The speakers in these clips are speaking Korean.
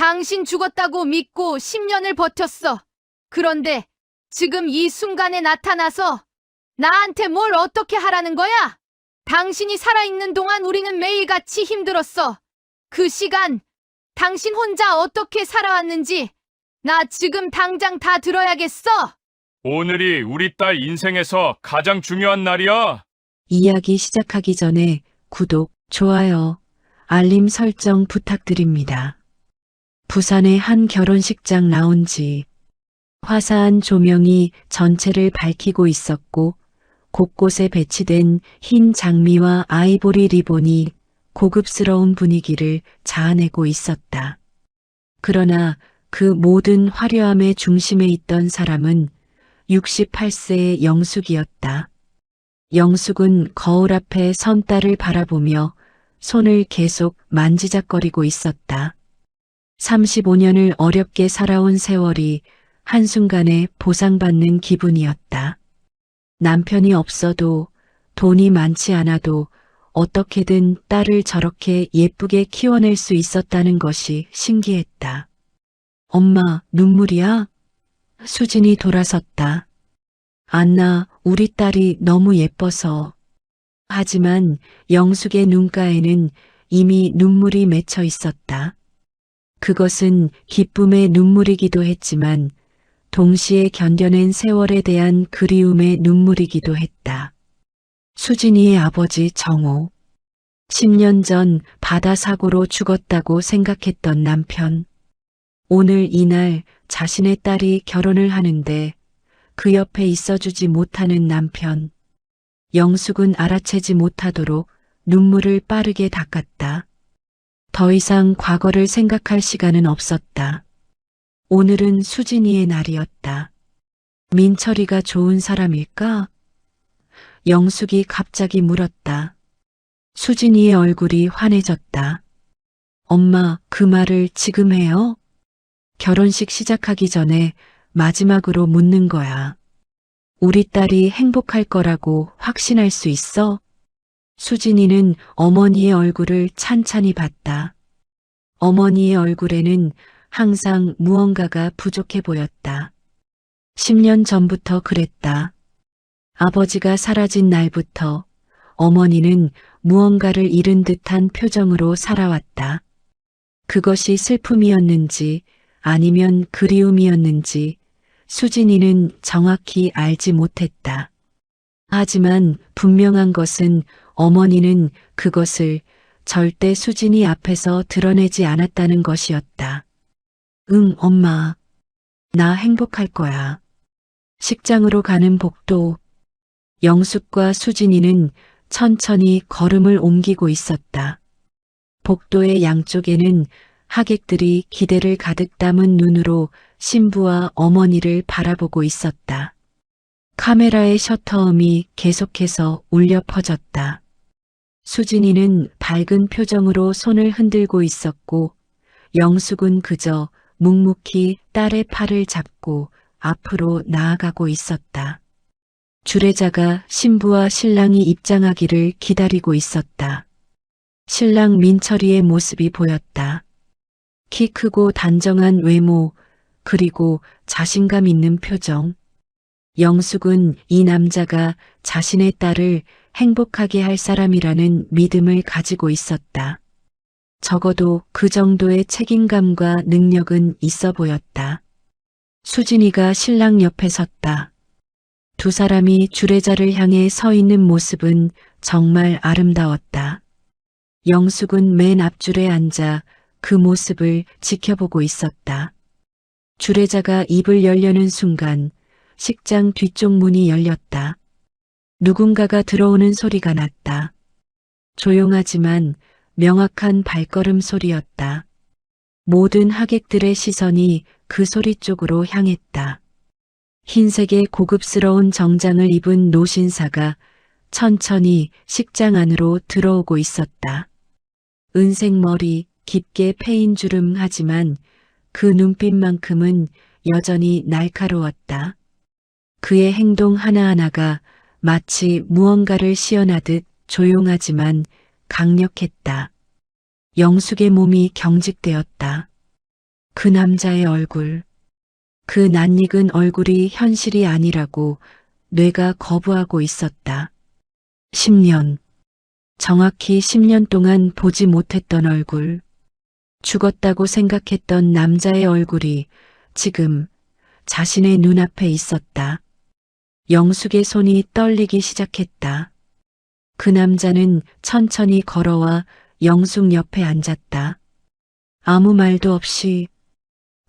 당신 죽었다고 믿고 10년을 버텼어. 그런데 지금 이 순간에 나타나서 나한테 뭘 어떻게 하라는 거야? 당신이 살아있는 동안 우리는 매일같이 힘들었어. 그 시간 당신 혼자 어떻게 살아왔는지 나 지금 당장 다 들어야겠어. 오늘이 우리 딸 인생에서 가장 중요한 날이야. 이야기 시작하기 전에 구독, 좋아요, 알림 설정 부탁드립니다. 부산의 한 결혼식장 라운지. 화사한 조명이 전체를 밝히고 있었고 곳곳에 배치된 흰 장미와 아이보리 리본이 고급스러운 분위기를 자아내고 있었다. 그러나 그 모든 화려함의 중심에 있던 사람은 68세의 영숙이었다. 영숙은 거울 앞에 선 딸을 바라보며 손을 계속 만지작거리고 있었다. 35년을 어렵게 살아온 세월이 한순간에 보상받는 기분이었다. 남편이 없어도 돈이 많지 않아도 어떻게든 딸을 저렇게 예쁘게 키워낼 수 있었다는 것이 신기했다. 엄마, 눈물이야? 수진이 돌아섰다. 안나, 우리 딸이 너무 예뻐서. 하지만 영숙의 눈가에는 이미 눈물이 맺혀 있었다. 그것은 기쁨의 눈물이기도 했지만 동시에 견뎌낸 세월에 대한 그리움의 눈물이기도 했다. 수진이의 아버지 정호. 10년 전 바다 사고로 죽었다고 생각했던 남편. 오늘 이날 자신의 딸이 결혼을 하는데 그 옆에 있어주지 못하는 남편. 영숙은 알아채지 못하도록 눈물을 빠르게 닦았다. 더 이상 과거를 생각할 시간은 없었다. 오늘은 수진이의 날이었다. 민철이가 좋은 사람일까? 영숙이 갑자기 물었다. 수진이의 얼굴이 환해졌다. 엄마, 그 말을 지금 해요? 결혼식 시작하기 전에 마지막으로 묻는 거야. 우리 딸이 행복할 거라고 확신할 수 있어? 수진이는 어머니의 얼굴을 찬찬히 봤다. 어머니의 얼굴에는 항상 무언가가 부족해 보였다. 10년 전부터 그랬다. 아버지가 사라진 날부터 어머니는 무언가를 잃은 듯한 표정으로 살아왔다. 그것이 슬픔이었는지 아니면 그리움이었는지 수진이는 정확히 알지 못했다. 하지만 분명한 것은 어머니는 그것을 절대 수진이 앞에서 드러내지 않았다는 것이었다. 응, 엄마. 나 행복할 거야. 식장으로 가는 복도. 영숙과 수진이는 천천히 걸음을 옮기고 있었다. 복도의 양쪽에는 하객들이 기대를 가득 담은 눈으로 신부와 어머니를 바라보고 있었다. 카메라의 셔터음이 계속해서 울려 퍼졌다. 수진이는 밝은 표정으로 손을 흔들고 있었고 영숙은 그저 묵묵히 딸의 팔을 잡고 앞으로 나아가고 있었다. 주례자가 신부와 신랑이 입장하기를 기다리고 있었다. 신랑 민철이의 모습이 보였다. 키 크고 단정한 외모, 그리고 자신감 있는 표정. 영숙은 이 남자가 자신의 딸을 행복하게 할 사람이라는 믿음을 가지고 있었다. 적어도 그 정도의 책임감과 능력은 있어 보였다. 수진이가 신랑 옆에 섰다. 두 사람이 주례자를 향해 서 있는 모습은 정말 아름다웠다. 영숙은 맨 앞줄에 앉아 그 모습을 지켜보고 있었다. 주례자가 입을 열려는 순간 식장 뒤쪽 문이 열렸다. 누군가가 들어오는 소리가 났다. 조용하지만 명확한 발걸음 소리였다. 모든 하객들의 시선이 그 소리 쪽으로 향했다. 흰색의 고급스러운 정장을 입은 노신사가 천천히 식장 안으로 들어오고 있었다. 은색 머리, 깊게 패인 주름 하지만 그 눈빛만큼은 여전히 날카로웠다. 그의 행동 하나하나가 마치 무언가를 시연하듯 조용하지만 강력했다. 영숙의 몸이 경직되었다. 그 남자의 얼굴. 그 낯익은 얼굴이 현실이 아니라고 뇌가 거부하고 있었다. 10년. 정확히 10년 동안 보지 못했던 얼굴. 죽었다고 생각했던 남자의 얼굴이 지금 자신의 눈앞에 있었다. 영숙의 손이 떨리기 시작했다. 그 남자는 천천히 걸어와 영숙 옆에 앉았다. 아무 말도 없이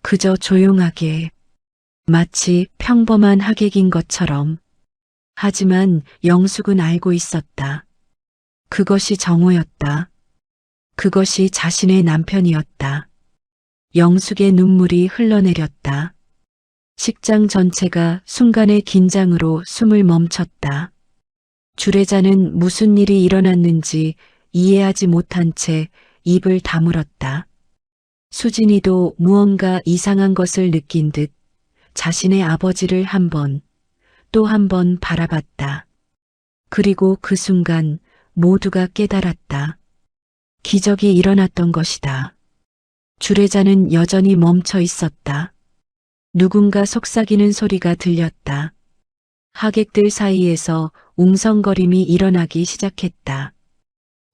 그저 조용하게, 마치 평범한 하객인 것처럼. 하지만 영숙은 알고 있었다. 그것이 정호였다. 그것이 자신의 남편이었다. 영숙의 눈물이 흘러내렸다. 식장 전체가 순간의 긴장으로 숨을 멈췄다. 주례자는 무슨 일이 일어났는지 이해하지 못한 채 입을 다물었다. 수진이도 무언가 이상한 것을 느낀 듯 자신의 아버지를 한 번, 또 한 번 바라봤다. 그리고 그 순간 모두가 깨달았다. 기적이 일어났던 것이다. 주례자는 여전히 멈춰 있었다. 누군가 속삭이는 소리가 들렸다. 하객들 사이에서 웅성거림이 일어나기 시작했다.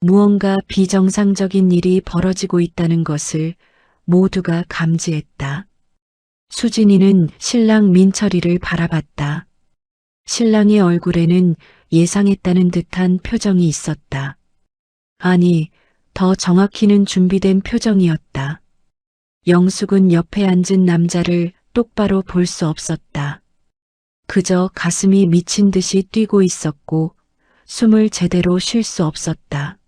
무언가 비정상적인 일이 벌어지고 있다는 것을 모두가 감지했다. 수진이는 신랑 민철이를 바라봤다. 신랑의 얼굴에는 예상했다는 듯한 표정이 있었다. 아니, 더 정확히는 준비된 표정이었다. 영숙은 옆에 앉은 남자를 똑바로 볼 수 없었다. 그저 가슴이 미친 듯이 뛰고 있었고 숨을 제대로 쉴 수 없었다.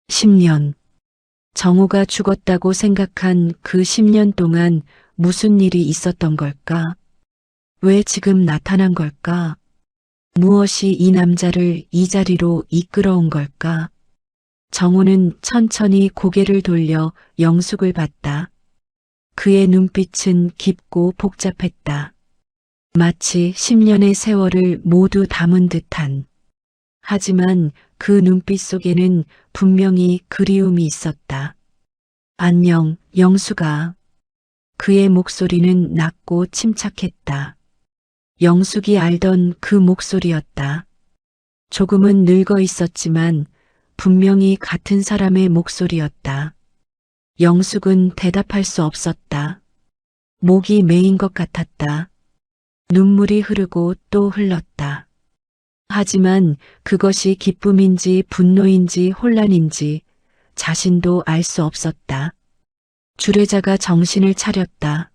10년. 정호가 죽었다고 생각한 그 10년 동안 무슨 일이 있었던 걸까? 왜 지금 나타난 걸까? 무엇이 이 남자를 이 자리로 이끌어온 걸까? 정호는 천천히 고개를 돌려 영숙을 봤다. 그의 눈빛은 깊고 복잡했다. 마치 10년의 세월을 모두 담은 듯한. 하지만 그 눈빛 속에는 분명히 그리움이 있었다. 안녕, 영숙아. 그의 목소리는 낮고 침착했다. 영숙이 알던 그 목소리였다. 조금은 늙어 있었지만 분명히 같은 사람의 목소리였다. 영숙은 대답할 수 없었다. 목이 메인 것 같았다. 눈물이 흐르고 또 흘렀다. 하지만 그것이 기쁨인지 분노인지 혼란인지 자신도 알 수 없었다. 주례자가 정신을 차렸다.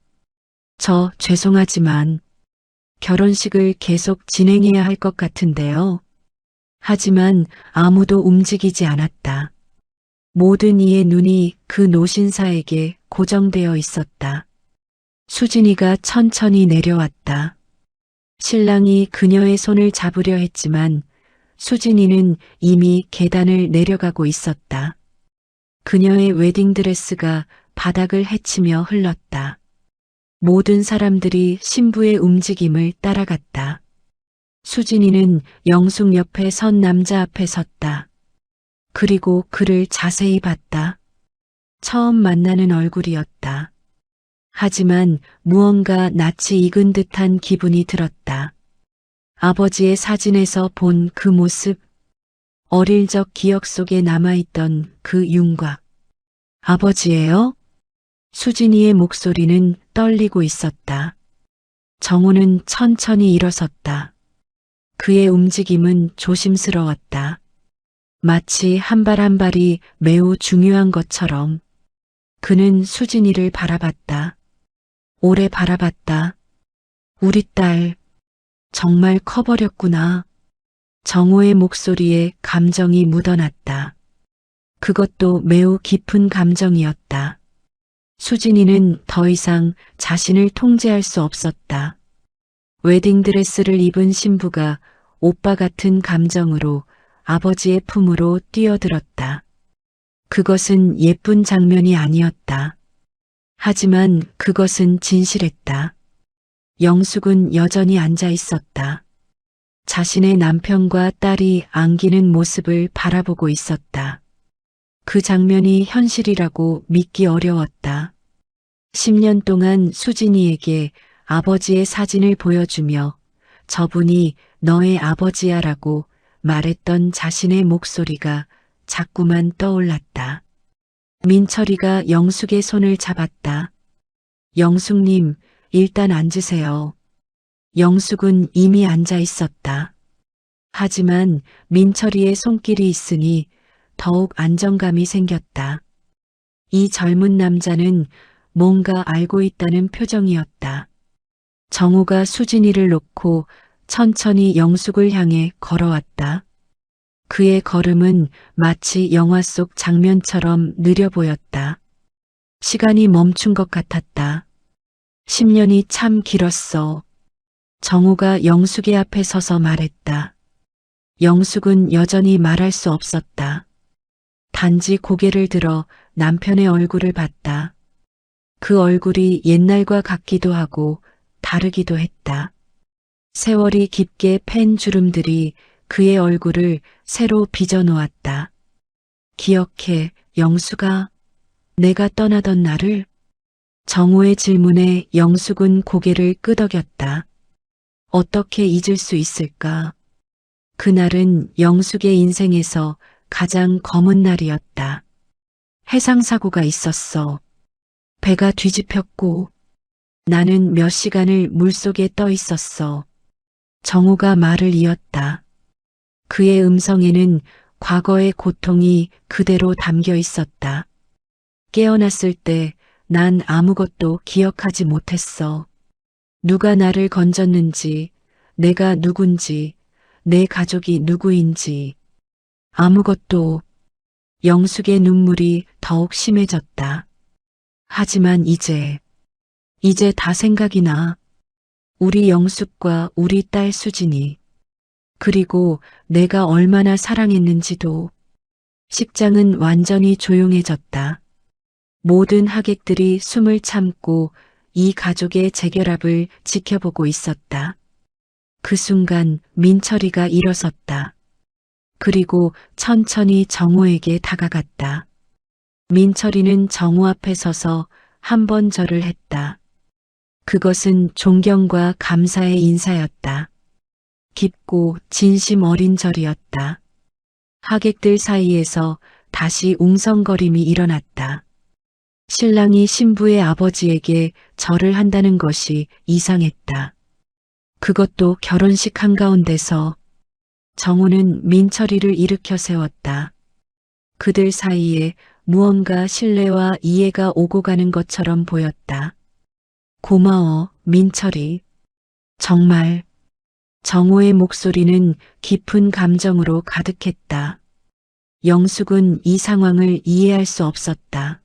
저 죄송하지만 결혼식을 계속 진행해야 할 것 같은데요. 하지만 아무도 움직이지 않았다. 모든 이의 눈이 그 노신사에게 고정되어 있었다. 수진이가 천천히 내려왔다. 신랑이 그녀의 손을 잡으려 했지만 수진이는 이미 계단을 내려가고 있었다. 그녀의 웨딩드레스가 바닥을 헤치며 흘렀다. 모든 사람들이 신부의 움직임을 따라갔다. 수진이는 영숙 옆에 선 남자 앞에 섰다. 그리고 그를 자세히 봤다. 처음 만나는 얼굴이었다. 하지만 무언가 낯이 익은 듯한 기분이 들었다. 아버지의 사진에서 본 그 모습, 어릴 적 기억 속에 남아있던 그 윤곽. 아버지예요? 수진이의 목소리는 떨리고 있었다. 정호는 천천히 일어섰다. 그의 움직임은 조심스러웠다. 마치 한 발 한 발이 매우 중요한 것처럼. 그는 수진이를 바라봤다. 오래 바라봤다. 우리 딸, 정말 커버렸구나. 정호의 목소리에 감정이 묻어났다. 그것도 매우 깊은 감정이었다. 수진이는 더 이상 자신을 통제할 수 없었다. 웨딩드레스를 입은 신부가 오빠 같은 감정으로 아버지의 품으로 뛰어들었다. 그것은 예쁜 장면이 아니었다. 하지만 그것은 진실했다. 영숙은 여전히 앉아 있었다. 자신의 남편과 딸이 안기는 모습을 바라보고 있었다. 그 장면이 현실이라고 믿기 어려웠다. 10년 동안 수진이에게 아버지의 사진을 보여주며 저분이 너의 아버지야라고 말했던 자신의 목소리가 자꾸만 떠올랐다. 민철이가 영숙의 손을 잡았다. 영숙님, 일단 앉으세요. 영숙은 이미 앉아 있었다. 하지만 민철이의 손길이 있으니 더욱 안정감이 생겼다. 이 젊은 남자는 뭔가 알고 있다는 표정이었다. 정우가 수진이를 놓고 천천히 영숙을 향해 걸어왔다. 그의 걸음은 마치 영화 속 장면처럼 느려 보였다. 시간이 멈춘 것 같았다. 10년이 참 길었어. 정우가 영숙의 앞에 서서 말했다. 영숙은 여전히 말할 수 없었다. 단지 고개를 들어 남편의 얼굴을 봤다. 그 얼굴이 옛날과 같기도 하고 다르기도 했다. 세월이 깊게 팬 주름들이 그의 얼굴을 새로 빚어놓았다. 기억해, 영숙아. 내가 떠나던 날을? 정우의 질문에 영숙은 고개를 끄덕였다. 어떻게 잊을 수 있을까? 그날은 영숙의 인생에서 가장 검은 날이었다. 해상사고가 있었어. 배가 뒤집혔고 나는 몇 시간을 물속에 떠 있었어. 정우가 말을 이었다. 그의 음성에는 과거의 고통이 그대로 담겨 있었다. 깨어났을 때 난 아무것도 기억하지 못했어. 누가 나를 건졌는지, 내가 누군지, 내 가족이 누구인지. 아무것도. 영숙의 눈물이 더욱 심해졌다. 하지만 이제 다 생각이 나. 우리 영숙과 우리 딸 수진이. 그리고 내가 얼마나 사랑했는지도. 식장은 완전히 조용해졌다. 모든 하객들이 숨을 참고 이 가족의 재결합을 지켜보고 있었다. 그 순간 민철이가 일어섰다. 그리고 천천히 정우에게 다가갔다. 민철이는 정우 앞에 서서 한 번 절을 했다. 그것은 존경과 감사의 인사였다. 깊고 진심 어린 절이었다. 하객들 사이에서 다시 웅성거림이 일어났다. 신랑이 신부의 아버지에게 절을 한다는 것이 이상했다. 그것도 결혼식 한가운데서. 정우는 민철이를 일으켜 세웠다. 그들 사이에 무언가 신뢰와 이해가 오고 가는 것처럼 보였다. 고마워, 민철이. 정말. 정우의 목소리는 깊은 감정으로 가득했다. 영숙은 이 상황을 이해할 수 없었다.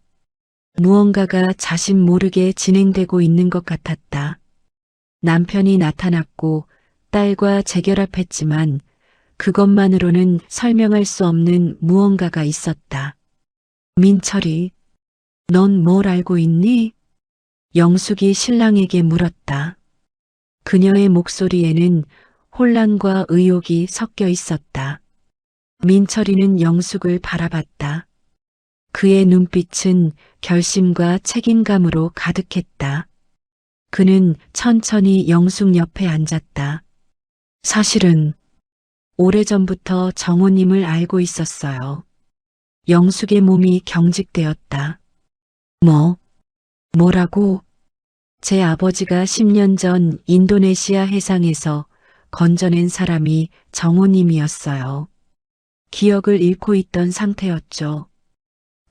무언가가 자신 모르게 진행되고 있는 것 같았다. 남편이 나타났고 딸과 재결합했지만 그것만으로는 설명할 수 없는 무언가가 있었다. 민철이, 넌 뭘 알고 있니? 영숙이 신랑에게 물었다. 그녀의 목소리에는 혼란과 의욕이 섞여 있었다. 민철이는 영숙을 바라봤다. 그의 눈빛은 결심과 책임감으로 가득했다. 그는 천천히 영숙 옆에 앉았다. 사실은 오래전부터 정우님을 알고 있었어요. 영숙의 몸이 경직되었다. 뭐라고? 제 아버지가 10년 전 인도네시아 해상에서 건져낸 사람이 정우님이었어요. 기억을 잃고 있던 상태였죠.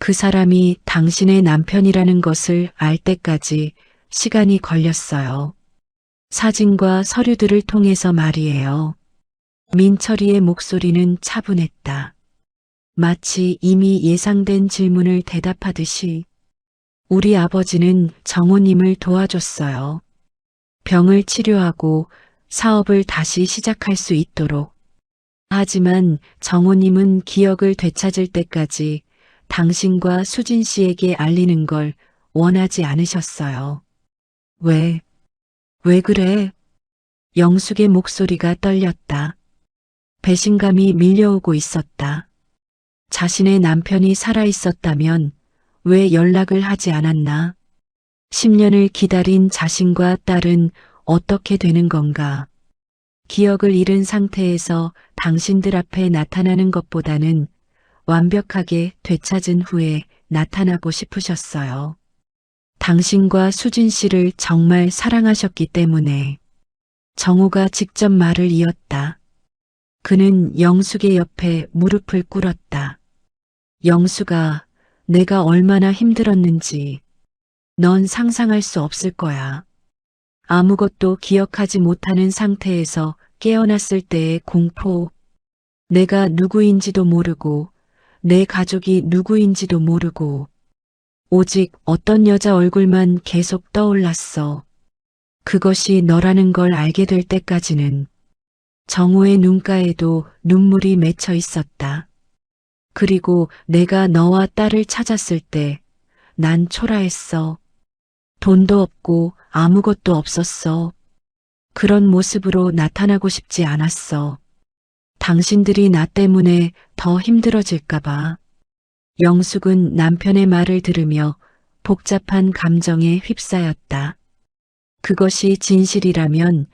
그 사람이 당신의 남편이라는 것을 알 때까지 시간이 걸렸어요. 사진과 서류들을 통해서 말이에요. 민철이의 목소리는 차분했다. 마치 이미 예상된 질문을 대답하듯이. 우리 아버지는 정우님을 도와줬어요. 병을 치료하고 사업을 다시 시작할 수 있도록. 하지만 정우님은 기억을 되찾을 때까지 당신과 수진 씨에게 알리는 걸 원하지 않으셨어요. 왜 그래? 영숙의 목소리가 떨렸다. 배신감이 밀려오고 있었다. 자신의 남편이 살아있었다면 왜 연락을 하지 않았나? 10년을 기다린 자신과 딸은 어떻게 되는 건가? 기억을 잃은 상태에서 당신들 앞에 나타나는 것보다는 완벽하게 되찾은 후에 나타나고 싶으셨어요. 당신과 수진 씨를 정말 사랑하셨기 때문에. 정호가 직접 말을 이었다. 그는 영숙의 옆에 무릎을 꿇었다. 영숙아, 내가 얼마나 힘들었는지 넌 상상할 수 없을 거야. 아무것도 기억하지 못하는 상태에서 깨어났을 때의 공포. 내가 누구인지도 모르고 내 가족이 누구인지도 모르고 오직 어떤 여자 얼굴만 계속 떠올랐어. 그것이 너라는 걸 알게 될 때까지는 정호의 눈가에도 눈물이 맺혀 있었다. 그리고 내가 너와 딸을 찾았을 때 난 초라했어. 돈도 없고 아무것도 없었어. 그런 모습으로 나타나고 싶지 않았어. 당신들이 나 때문에 더 힘들어질까봐. 영숙은 남편의 말을 들으며 복잡한 감정에 휩싸였다. 그것이 진실이라면,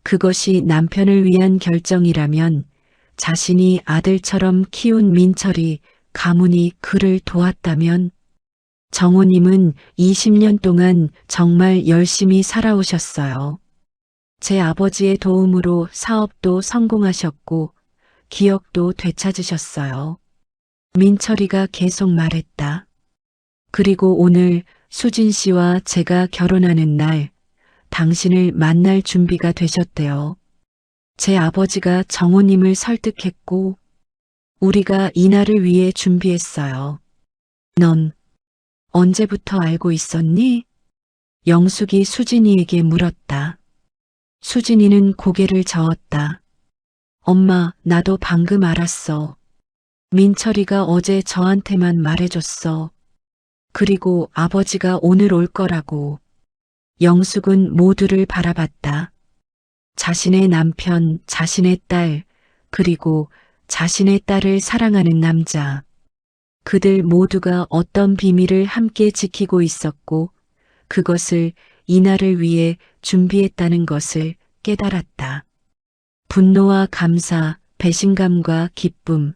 그것이 남편을 위한 결정이라면 자신이 아들처럼 키운 민철이 가문이 그를 도왔다면 정호님은 20년 동안 정말 열심히 살아오셨어요. 제 아버지의 도움으로 사업도 성공하셨고 기억도 되찾으셨어요. 민철이가 계속 말했다. 그리고 오늘 수진 씨와 제가 결혼하는 날 당신을 만날 준비가 되셨대요. 제 아버지가 정호님을 설득했고 우리가 이날을 위해 준비했어요. 넌 언제부터 알고 있었니? 영숙이 수진이에게 물었다. 수진이는 고개를 저었다. 엄마, 나도 방금 알았어. 민철이가 어제 저한테만 말해줬어. 그리고 아버지가 오늘 올 거라고. 영숙은 모두를 바라봤다. 자신의 남편, 자신의 딸, 그리고 자신의 딸을 사랑하는 남자. 그들 모두가 어떤 비밀을 함께 지키고 있었고 그것을 이날을 위해 준비했다는 것을 깨달았다. 분노와 감사, 배신감과 기쁨,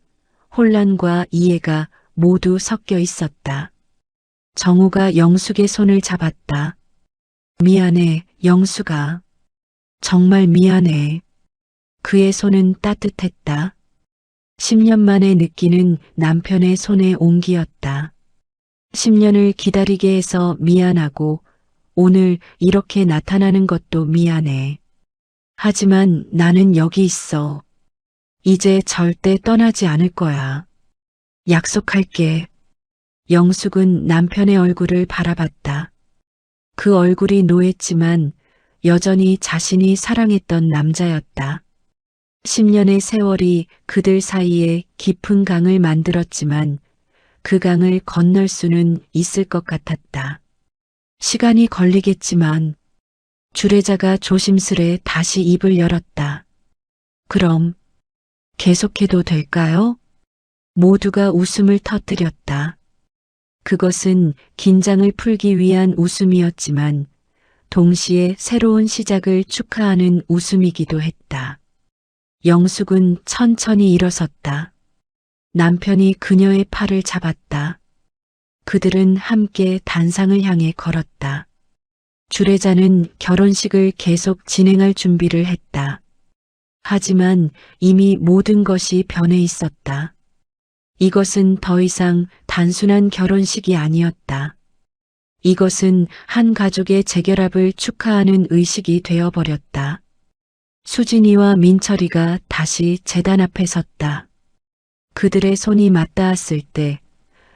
혼란과 이해가 모두 섞여 있었다. 정호가 영숙의 손을 잡았다. 미안해, 영숙아. 정말 미안해. 그의 손은 따뜻했다. 10년 만에 느끼는 남편의 손의 온기였다. 10년을 기다리게 해서 미안하고 오늘 이렇게 나타나는 것도 미안해. 하지만 나는 여기 있어. 이제 절대 떠나지 않을 거야. 약속할게. 영숙은 남편의 얼굴을 바라봤다. 그 얼굴이 노했지만 여전히 자신이 사랑했던 남자였다. 10년의 세월이 그들 사이에 깊은 강을 만들었지만 그 강을 건널 수는 있을 것 같았다. 시간이 걸리겠지만 주례자가 조심스레 다시 입을 열었다. 그럼 계속해도 될까요? 모두가 웃음을 터뜨렸다. 그것은 긴장을 풀기 위한 웃음이었지만 동시에 새로운 시작을 축하하는 웃음이기도 했다. 영숙은 천천히 일어섰다. 남편이 그녀의 팔을 잡았다. 그들은 함께 단상을 향해 걸었다. 주례자는 결혼식을 계속 진행할 준비를 했다. 하지만 이미 모든 것이 변해 있었다. 이것은 더 이상 단순한 결혼식이 아니었다. 이것은 한 가족의 재결합을 축하하는 의식이 되어버렸다. 수진이와 민철이가 다시 제단 앞에 섰다. 그들의 손이 맞닿았을 때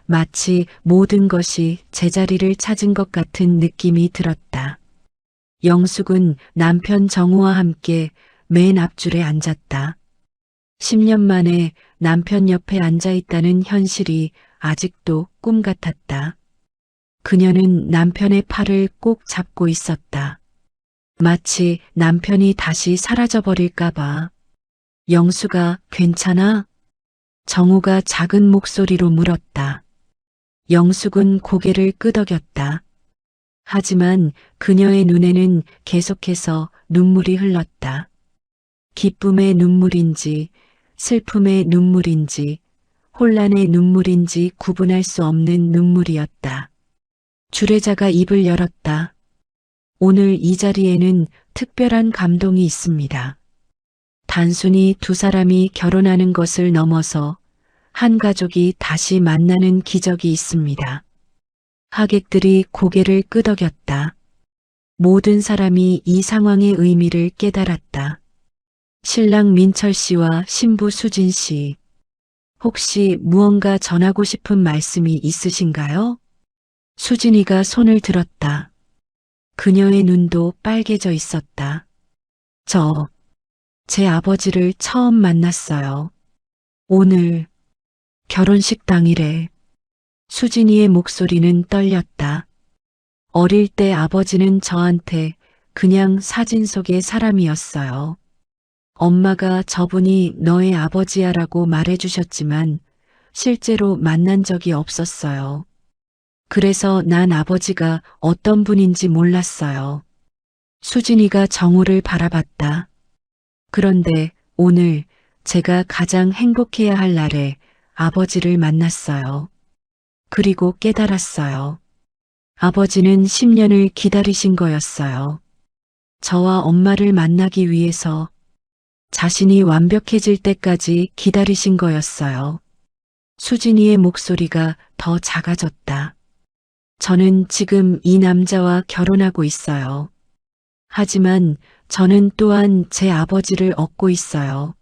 마치 모든 것이 제자리를 찾은 것 같은 느낌이 들었다. 영숙은 남편 정우와 함께 맨 앞줄에 앉았다. 10년 만에 남편 옆에 앉아있다는 현실이 아직도 꿈 같았다. 그녀는 남편의 팔을 꼭 잡고 있었다. 마치 남편이 다시 사라져버릴까봐. 영수가 괜찮아? 정우가 작은 목소리로 물었다. 영숙은 고개를 끄덕였다. 하지만 그녀의 눈에는 계속해서 눈물이 흘렀다. 기쁨의 눈물인지, 슬픔의 눈물인지, 혼란의 눈물인지 구분할 수 없는 눈물이었다. 주례자가 입을 열었다. 오늘 이 자리에는 특별한 감동이 있습니다. 단순히 두 사람이 결혼하는 것을 넘어서 한 가족이 다시 만나는 기적이 있습니다. 하객들이 고개를 끄덕였다. 모든 사람이 이 상황의 의미를 깨달았다. 신랑 민철 씨와 신부 수진 씨, 혹시 무언가 전하고 싶은 말씀이 있으신가요? 수진이가 손을 들었다. 그녀의 눈도 빨개져 있었다. 제 아버지를 처음 만났어요. 오늘 결혼식 당일에. 수진이의 목소리는 떨렸다. 어릴 때 아버지는 저한테 그냥 사진 속의 사람이었어요. 엄마가 저분이 너의 아버지야라고 말해주셨지만 실제로 만난 적이 없었어요. 그래서 난 아버지가 어떤 분인지 몰랐어요. 수진이가 정우를 바라봤다. 그런데 오늘 제가 가장 행복해야 할 날에 아버지를 만났어요. 그리고 깨달았어요. 아버지는 10년을 기다리신 거였어요. 저와 엄마를 만나기 위해서 자신이 완벽해질 때까지 기다리신 거였어요. 수진이의 목소리가 더 작아졌다. 저는 지금 이 남자와 결혼하고 있어요. 하지만 저는 또한 제 아버지를 얻고 있어요.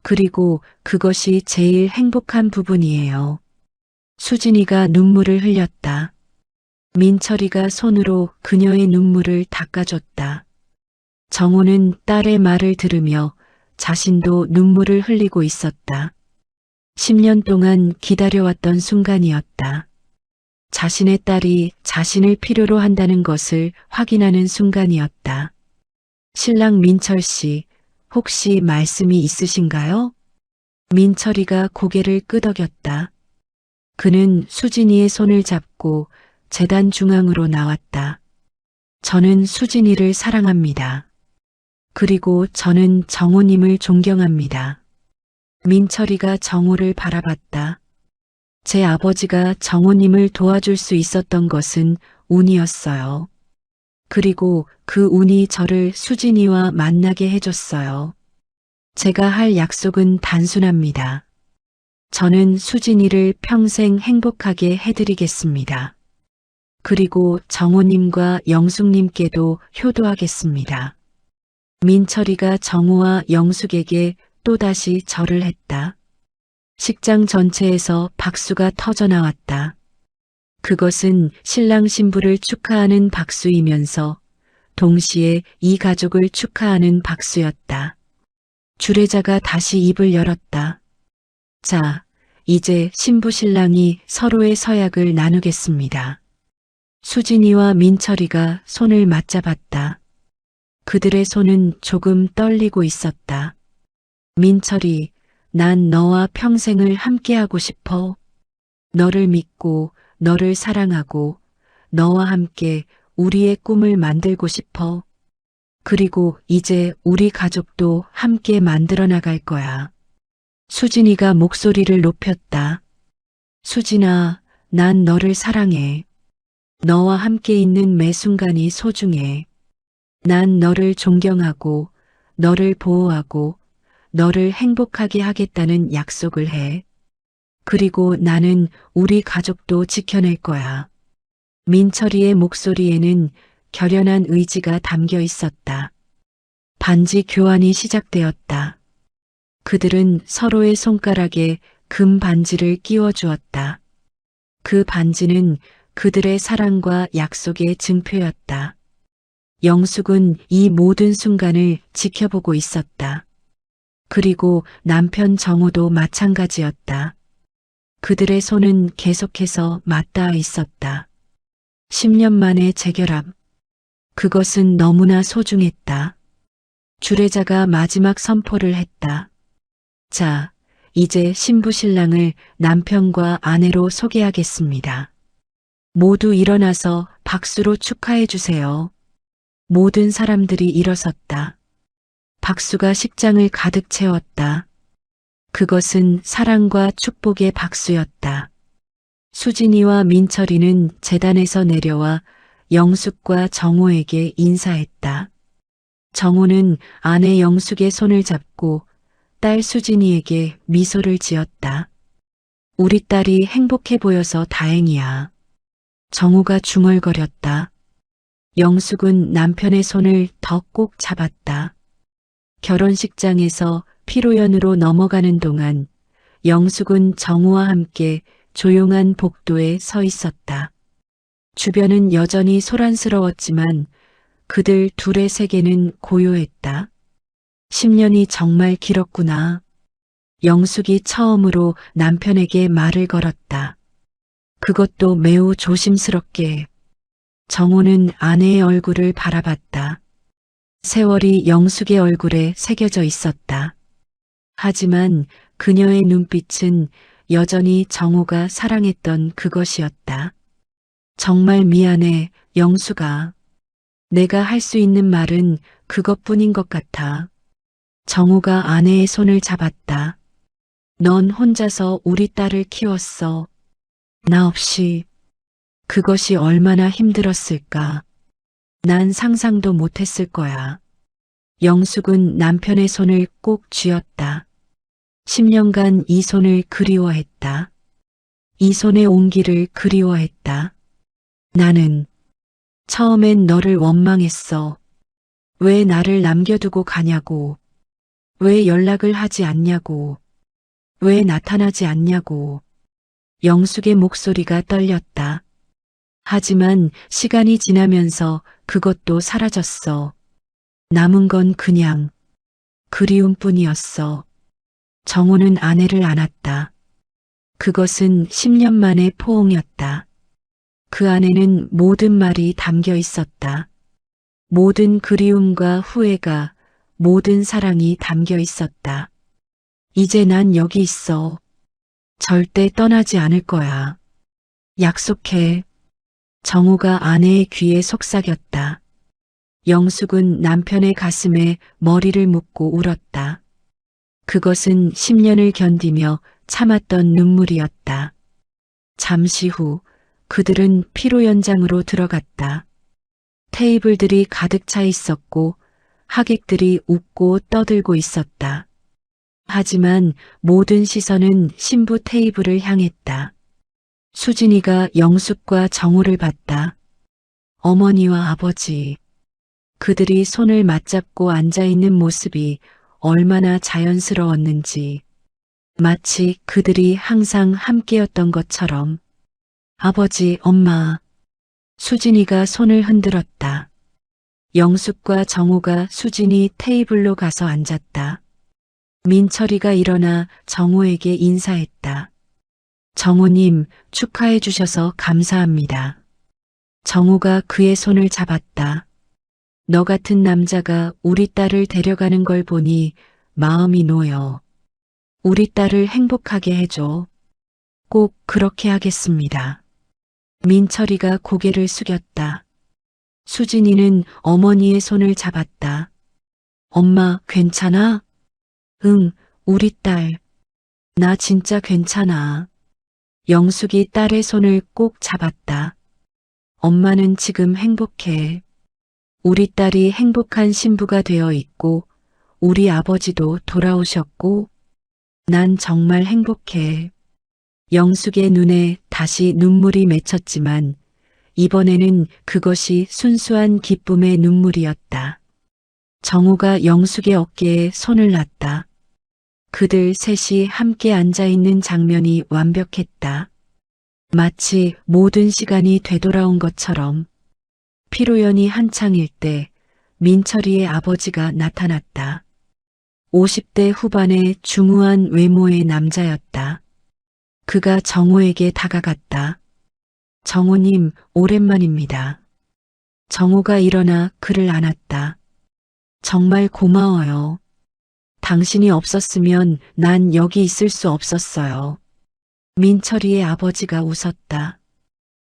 그리고 그것이 제일 행복한 부분이에요. 수진이가 눈물을 흘렸다. 민철이가 손으로 그녀의 눈물을 닦아줬다. 정우는 딸의 말을 들으며 자신도 눈물을 흘리고 있었다. 10년 동안 기다려왔던 순간이었다. 자신의 딸이 자신을 필요로 한다는 것을 확인하는 순간이었다. 신랑 민철 씨, 혹시 말씀이 있으신가요? 민철이가 고개를 끄덕였다. 그는 수진이의 손을 잡고 제단 중앙으로 나왔다. 저는 수진이를 사랑합니다. 그리고 저는 정우님을 존경합니다. 민철이가 정우를 바라봤다. 제 아버지가 정우님을 도와줄 수 있었던 것은 운이었어요. 그리고 그 운이 저를 수진이와 만나게 해줬어요. 제가 할 약속은 단순합니다. 저는 수진이를 평생 행복하게 해드리겠습니다. 그리고 정우님과 영숙님께도 효도하겠습니다. 민철이가 정우와 영숙에게 또다시 절을 했다. 식장 전체에서 박수가 터져나왔다. 그것은 신랑 신부를 축하하는 박수이면서 동시에 이 가족을 축하하는 박수였다. 주례자가 다시 입을 열었다. 자, 이제 신부 신랑이 서로의 서약을 나누겠습니다. 수진이와 민철이가 손을 맞잡았다. 그들의 손은 조금 떨리고 있었다. 민철이, 난 너와 평생을 함께하고 싶어. 너를 믿고, 너를 사랑하고, 너와 함께 우리의 꿈을 만들고 싶어. 그리고 이제 우리 가족도 함께 만들어 나갈 거야. 수진이가 목소리를 높였다. 수진아, 난 너를 사랑해. 너와 함께 있는 매 순간이 소중해. 난 너를 존경하고, 너를 보호하고, 너를 행복하게 하겠다는 약속을 해. 그리고 나는 우리 가족도 지켜낼 거야. 민철이의 목소리에는 결연한 의지가 담겨 있었다. 반지 교환이 시작되었다. 그들은 서로의 손가락에 금 반지를 끼워 주었다. 그 반지는 그들의 사랑과 약속의 증표였다. 영숙은 이 모든 순간을 지켜보고 있었다. 그리고 남편 정우도 마찬가지였다. 그들의 손은 계속해서 맞닿아 있었다. 10년 만의 재결합. 그것은 너무나 소중했다. 주례자가 마지막 선포를 했다. 자, 이제 신부 신랑을 남편과 아내로 소개하겠습니다. 모두 일어나서 박수로 축하해 주세요. 모든 사람들이 일어섰다. 박수가 식장을 가득 채웠다. 그것은 사랑과 축복의 박수였다. 수진이와 민철이는 재단에서 내려와 영숙과 정호에게 인사했다. 정호는 아내 영숙의 손을 잡고 딸 수진이에게 미소를 지었다. 우리 딸이 행복해 보여서 다행이야. 정호가 중얼거렸다. 영숙은 남편의 손을 더 꼭 잡았다. 결혼식장에서 피로연으로 넘어가는 동안 영숙은 정호와 함께 조용한 복도에 서 있었다. 주변은 여전히 소란스러웠지만 그들 둘의 세계는 고요했다. 10년이 정말 길었구나. 영숙이 처음으로 남편에게 말을 걸었다. 그것도 매우 조심스럽게. 정호는 아내의 얼굴을 바라봤다. 세월이 영숙의 얼굴에 새겨져 있었다. 하지만 그녀의 눈빛은 여전히 정호가 사랑했던 그것이었다. 정말 미안해, 영숙아. 내가 할 수 있는 말은 그것뿐인 것 같아. 정호가 아내의 손을 잡았다. 넌 혼자서 우리 딸을 키웠어. 나 없이. 그것이 얼마나 힘들었을까. 난 상상도 못했을 거야. 영숙은 남편의 손을 꼭 쥐었다. 10년간 이 손을 그리워했다. 이 손의 온기를 그리워했다. 나는 처음엔 너를 원망했어. 왜 나를 남겨두고 가냐고. 왜 연락을 하지 않냐고. 왜 나타나지 않냐고. 영숙의 목소리가 떨렸다. 하지만 시간이 지나면서 그것도 사라졌어. 남은 건 그냥 그리움뿐이었어. 정호는 아내를 안았다. 그것은 10년 만의 포옹이었다. 그 안에는 모든 말이 담겨 있었다. 모든 그리움과 후회가, 모든 사랑이 담겨 있었다. 이제 난 여기 있어. 절대 떠나지 않을 거야. 약속해. 정호가 아내의 귀에 속삭였다. 영숙은 남편의 가슴에 머리를 묻고 울었다. 그것은 10년을 견디며 참았던 눈물이었다. 잠시 후 그들은 피로 연장으로 들어갔다. 테이블들이 가득 차 있었고 하객들이 웃고 떠들고 있었다. 하지만 모든 시선은 신부 테이블을 향했다. 수진이가 영숙과 정호를 봤다. 어머니와 아버지. 그들이 손을 맞잡고 앉아있는 모습이 얼마나 자연스러웠는지. 마치 그들이 항상 함께였던 것처럼. 아버지, 엄마. 수진이가 손을 흔들었다. 영숙과 정호가 수진이 테이블로 가서 앉았다. 민철이가 일어나 정호에게 인사했다. 정호님, 축하해 주셔서 감사합니다. 정호가 그의 손을 잡았다. 너 같은 남자가 우리 딸을 데려가는 걸 보니 마음이 놓여. 우리 딸을 행복하게 해줘. 꼭 그렇게 하겠습니다. 민철이가 고개를 숙였다. 수진이는 어머니의 손을 잡았다. 엄마, 괜찮아? 응, 우리 딸. 나 진짜 괜찮아. 영숙이 딸의 손을 꼭 잡았다. 엄마는 지금 행복해. 우리 딸이 행복한 신부가 되어 있고, 우리 아버지도 돌아오셨고, 난 정말 행복해. 영숙의 눈에 다시 눈물이 맺혔지만, 이번에는 그것이 순수한 기쁨의 눈물이었다. 정호가 영숙의 어깨에 손을 놨다. 그들 셋이 함께 앉아있는 장면이 완벽했다. 마치 모든 시간이 되돌아온 것처럼. 피로연이 한창일 때 민철이의 아버지가 나타났다. 50대 후반의 중후한 외모의 남자였다. 그가 정호에게 다가갔다. 정호님, 오랜만입니다. 정호가 일어나 그를 안았다. 정말 고마워요. 당신이 없었으면 난 여기 있을 수 없었어요. 민철이의 아버지가 웃었다.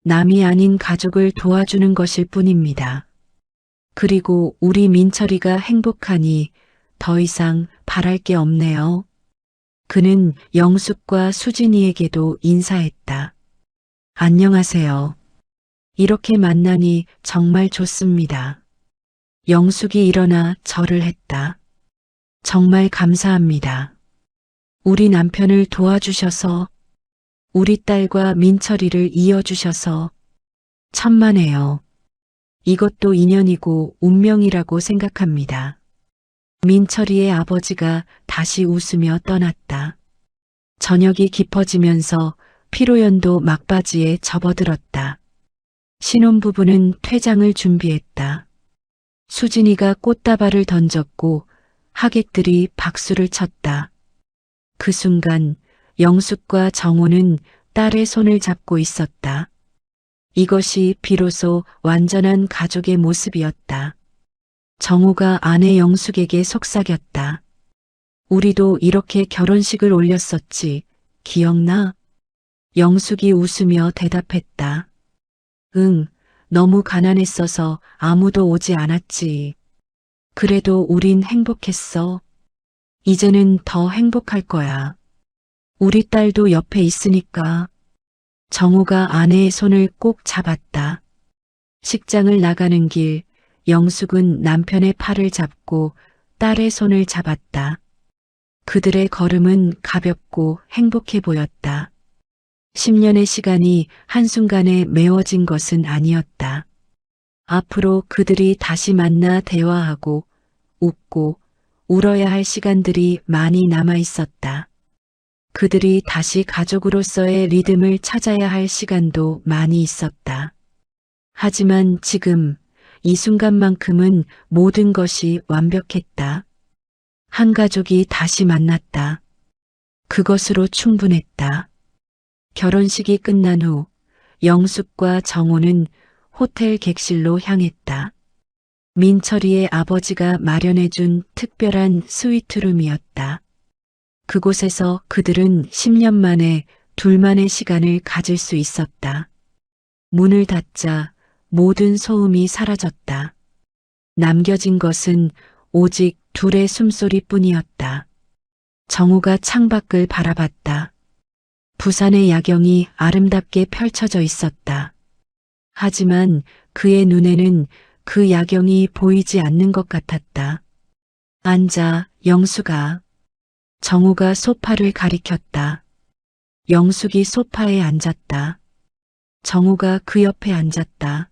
남이 아닌 가족을 도와주는 것일 뿐입니다. 그리고 우리 민철이가 행복하니 더 이상 바랄 게 없네요. 그는 영숙과 수진이에게도 인사했다. 안녕하세요. 이렇게 만나니 정말 좋습니다. 영숙이 일어나 절을 했다. 정말 감사합니다. 우리 남편을 도와주셔서, 우리 딸과 민철이를 이어주셔서 천만에요. 이것도 인연이고 운명이라고 생각합니다. 민철이의 아버지가 다시 웃으며 떠났다. 저녁이 깊어지면서 피로연도 막바지에 접어들었다. 신혼부부는 퇴장을 준비했다. 수진이가 꽃다발을 던졌고 하객들이 박수를 쳤다. 그 순간 영숙과 정호는 딸의 손을 잡고 있었다. 이것이 비로소 완전한 가족의 모습이었다. 정호가 아내 영숙에게 속삭였다. 우리도 이렇게 결혼식을 올렸었지. 기억나? 영숙이 웃으며 대답했다. 응, 너무 가난했어서 아무도 오지 않았지. 그래도 우린 행복했어. 이제는 더 행복할 거야. 우리 딸도 옆에 있으니까. 정호가 아내의 손을 꼭 잡았다. 식장을 나가는 길, 영숙은 남편의 팔을 잡고 딸의 손을 잡았다. 그들의 걸음은 가볍고 행복해 보였다. 10년의 시간이 한순간에 메워진 것은 아니었다. 앞으로 그들이 다시 만나 대화하고 웃고 울어야 할 시간들이 많이 남아 있었다. 그들이 다시 가족으로서의 리듬을 찾아야 할 시간도 많이 있었다. 하지만 지금 이 순간만큼은 모든 것이 완벽했다. 한 가족이 다시 만났다. 그것으로 충분했다. 결혼식이 끝난 후 영숙과 정호는 호텔 객실로 향했다. 민철이의 아버지가 마련해준 특별한 스위트룸이었다. 그곳에서 그들은 10년 만에 둘만의 시간을 가질 수 있었다. 문을 닫자 모든 소음이 사라졌다. 남겨진 것은 오직 둘의 숨소리뿐이었다. 정호가 창밖을 바라봤다. 부산의 야경이 아름답게 펼쳐져 있었다. 하지만 그의 눈에는 그 야경이 보이지 않는 것 같았다. 앉아, 영숙아. 정호가 소파를 가리켰다. 영숙이 소파에 앉았다. 정호가 그 옆에 앉았다.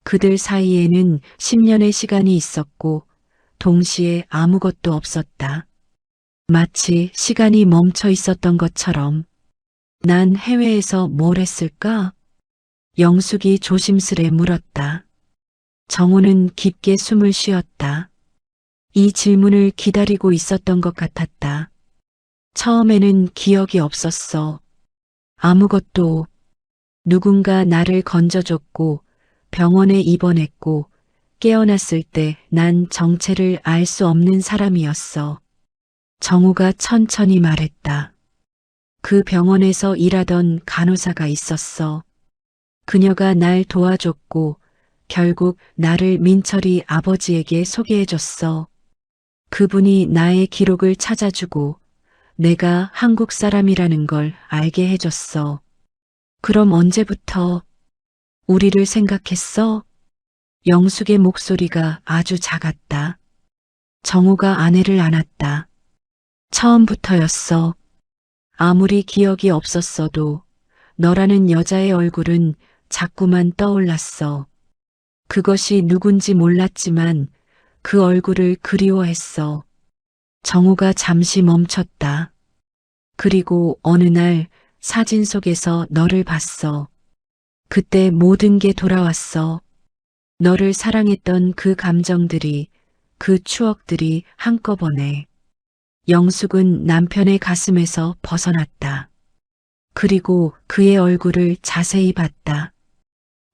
그들 사이에는 10년의 시간이 있었고 동시에 아무것도 없었다. 마치 시간이 멈춰 있었던 것처럼. 난 해외에서 뭘 했을까? 영숙이 조심스레 물었다. 정호는 깊게 숨을 쉬었다. 이 질문을 기다리고 있었던 것 같았다. 처음에는 기억이 없었어. 아무것도. 누군가 나를 건져줬고 병원에 입원했고 깨어났을 때 난 정체를 알 수 없는 사람이었어. 정호가 천천히 말했다. 그 병원에서 일하던 간호사가 있었어. 그녀가 날 도와줬고 결국 나를 민철이 아버지에게 소개해줬어. 그분이 나의 기록을 찾아주고 내가 한국 사람이라는 걸 알게 해줬어. 그럼 언제부터 우리를 생각했어? 영숙의 목소리가 아주 작았다. 정호가 아내를 안았다. 처음부터였어. 아무리 기억이 없었어도 너라는 여자의 얼굴은 자꾸만 떠올랐어. 그것이 누군지 몰랐지만 그 얼굴을 그리워했어. 정호가 잠시 멈췄다. 그리고 어느 날 사진 속에서 너를 봤어. 그때 모든 게 돌아왔어. 너를 사랑했던 그 감정들이, 그 추억들이 한꺼번에. 영숙은 남편의 가슴에서 벗어났다. 그리고 그의 얼굴을 자세히 봤다.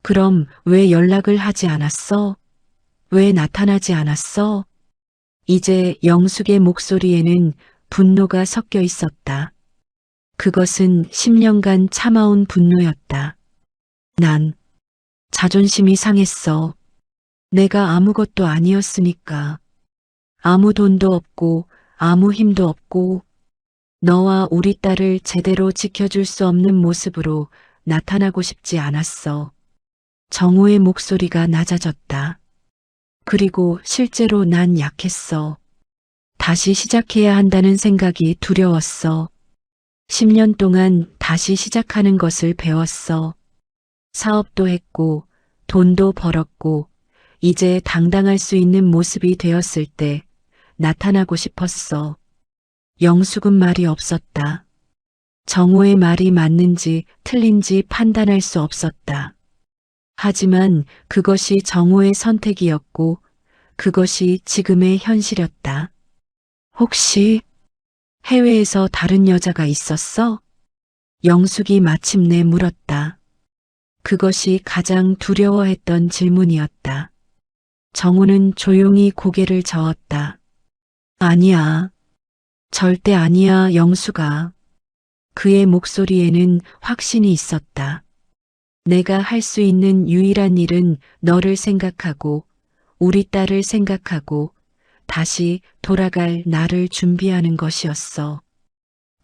그럼 왜 연락을 하지 않았어? 왜 나타나지 않았어? 이제 영숙의 목소리에는 분노가 섞여 있었다. 그것은 10년간 참아온 분노였다. 난 자존심이 상했어. 내가 아무것도 아니었으니까. 아무 돈도 없고 아무 힘도 없고 너와 우리 딸을 제대로 지켜줄 수 없는 모습으로 나타나고 싶지 않았어. 정호의 목소리가 낮아졌다. 그리고 실제로 난 약했어. 다시 시작해야 한다는 생각이 두려웠어. 10년 동안 다시 시작하는 것을 배웠어. 사업도 했고 돈도 벌었고 이제 당당할 수 있는 모습이 되었을 때 나타나고 싶었어. 영숙은 말이 없었다. 정호의 말이 맞는지 틀린지 판단할 수 없었다. 하지만 그것이 정호의 선택이었고 그것이 지금의 현실이었다. 혹시 해외에서 다른 여자가 있었어? 영숙이 마침내 물었다. 그것이 가장 두려워했던 질문이었다. 정호는 조용히 고개를 저었다. 아니야. 절대 아니야, 영숙아. 그의 목소리에는 확신이 있었다. 내가 할 수 있는 유일한 일은 너를 생각하고 우리 딸을 생각하고 다시 돌아갈 나를 준비하는 것이었어.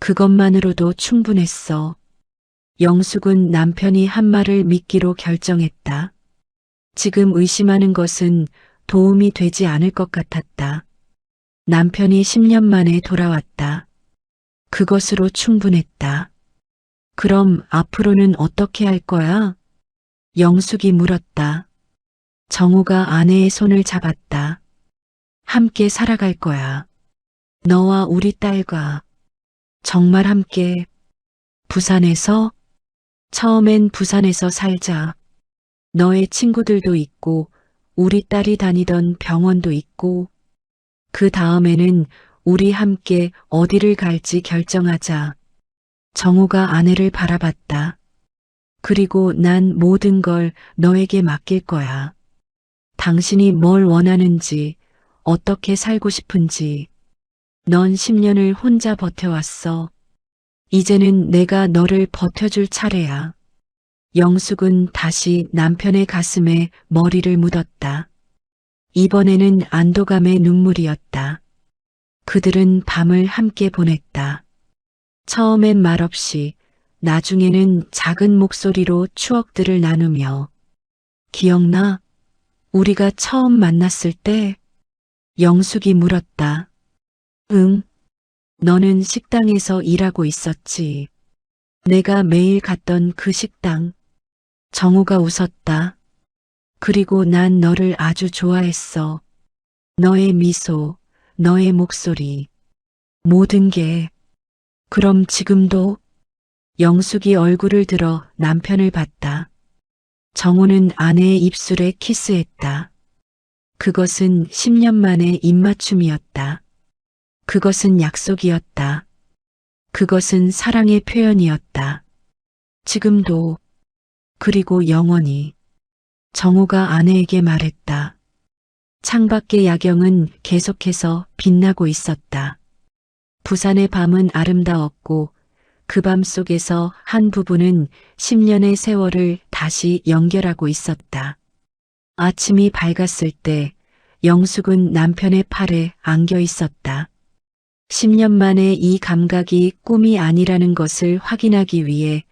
그것만으로도 충분했어. 영숙은 남편이 한 말을 믿기로 결정했다. 지금 의심하는 것은 도움이 되지 않을 것 같았다. 남편이 10년 만에 돌아왔다. 그것으로 충분했다. 그럼 앞으로는 어떻게 할 거야? 영숙이 물었다. 정호가 아내의 손을 잡았다. 함께 살아갈 거야. 너와 우리 딸과. 정말 함께. 부산에서? 처음엔 부산에서 살자. 너의 친구들도 있고 우리 딸이 다니던 병원도 있고 그 다음에는 우리 함께 어디를 갈지 결정하자. 정호가 아내를 바라봤다. 그리고 난 모든 걸 너에게 맡길 거야. 당신이 뭘 원하는지, 어떻게 살고 싶은지. 넌 10년을 혼자 버텨왔어. 이제는 내가 너를 버텨줄 차례야. 영숙은 다시 남편의 가슴에 머리를 묻었다. 이번에는 안도감의 눈물이었다. 그들은 밤을 함께 보냈다. 처음엔 말없이, 나중에는 작은 목소리로 추억들을 나누며. 기억나? 우리가 처음 만났을 때? 영숙이 물었다. 응. 너는 식당에서 일하고 있었지. 내가 매일 갔던 그 식당. 정호가 웃었다. 그리고 난 너를 아주 좋아했어. 너의 미소, 너의 목소리, 모든 게. 그럼 지금도? 영숙이 얼굴을 들어 남편을 봤다. 정호는 아내의 입술에 키스했다. 그것은 10년 만의 입맞춤이었다. 그것은 약속이었다. 그것은 사랑의 표현이었다. 지금도, 그리고 영원히. 정호가 아내에게 말했다. 창밖의 야경은 계속해서 빛나고 있었다. 부산의 밤은 아름다웠고 그 밤 속에서 한 부부는 10년의 세월을 다시 연결하고 있었다. 아침이 밝았을 때 영숙은 남편의 팔에 안겨 있었다. 10년 만에 이 감각이 꿈이 아니라는 것을 확인하기 위해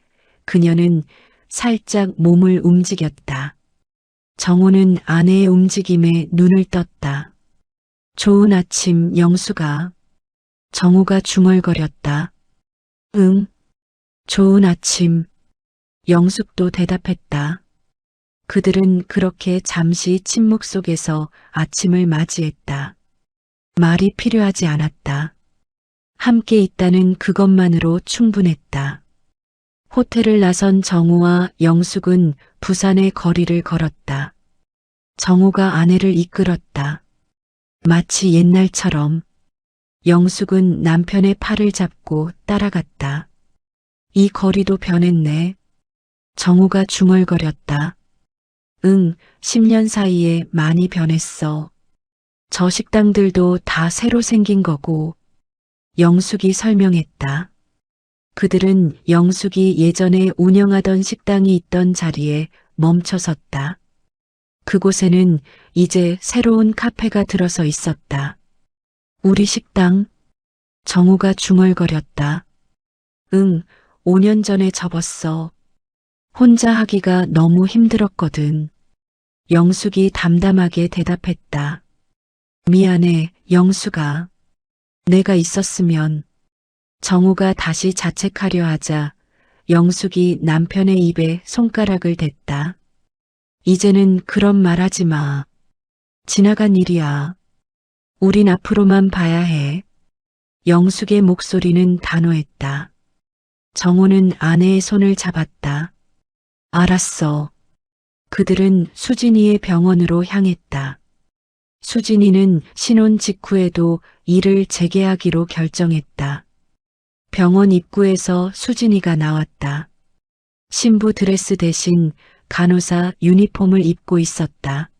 그녀는 살짝 몸을 움직였다. 정호는 아내의 움직임에 눈을 떴다. 좋은 아침, 영숙아. 정호가 중얼거렸다. 응. 좋은 아침. 영숙도 대답했다. 그들은 그렇게 잠시 침묵 속에서 아침을 맞이했다. 말이 필요하지 않았다. 함께 있다는 그것만으로 충분했다. 호텔을 나선 정호와 영숙은 부산의 거리를 걸었다. 정호가 아내를 이끌었다. 마치 옛날처럼. 영숙은 남편의 팔을 잡고 따라갔다. 이 거리도 변했네. 정호가 중얼거렸다. 응, 10년 사이에 많이 변했어. 저 식당들도 다 새로 생긴 거고. 영숙이 설명했다. 그들은 영숙이 예전에 운영하던 식당이 있던 자리에 멈춰 섰다. 그곳에는 이제 새로운 카페가 들어서 있었다. 우리 식당? 정우가 중얼거렸다. 응, 5년 전에 접었어. 혼자 하기가 너무 힘들었거든. 영숙이 담담하게 대답했다. 미안해, 영숙아. 내가 있었으면. 정우가 다시 자책하려 하자 영숙이 남편의 입에 손가락을 댔다. 이제는 그런 말 하지 마. 지나간 일이야. 우린 앞으로만 봐야 해. 영숙의 목소리는 단호했다. 정우는 아내의 손을 잡았다. 알았어. 그들은 수진이의 병원으로 향했다. 수진이는 신혼 직후에도 일을 재개하기로 결정했다. 병원 입구에서 수진이가 나왔다. 신부 드레스 대신 간호사 유니폼을 입고 있었다.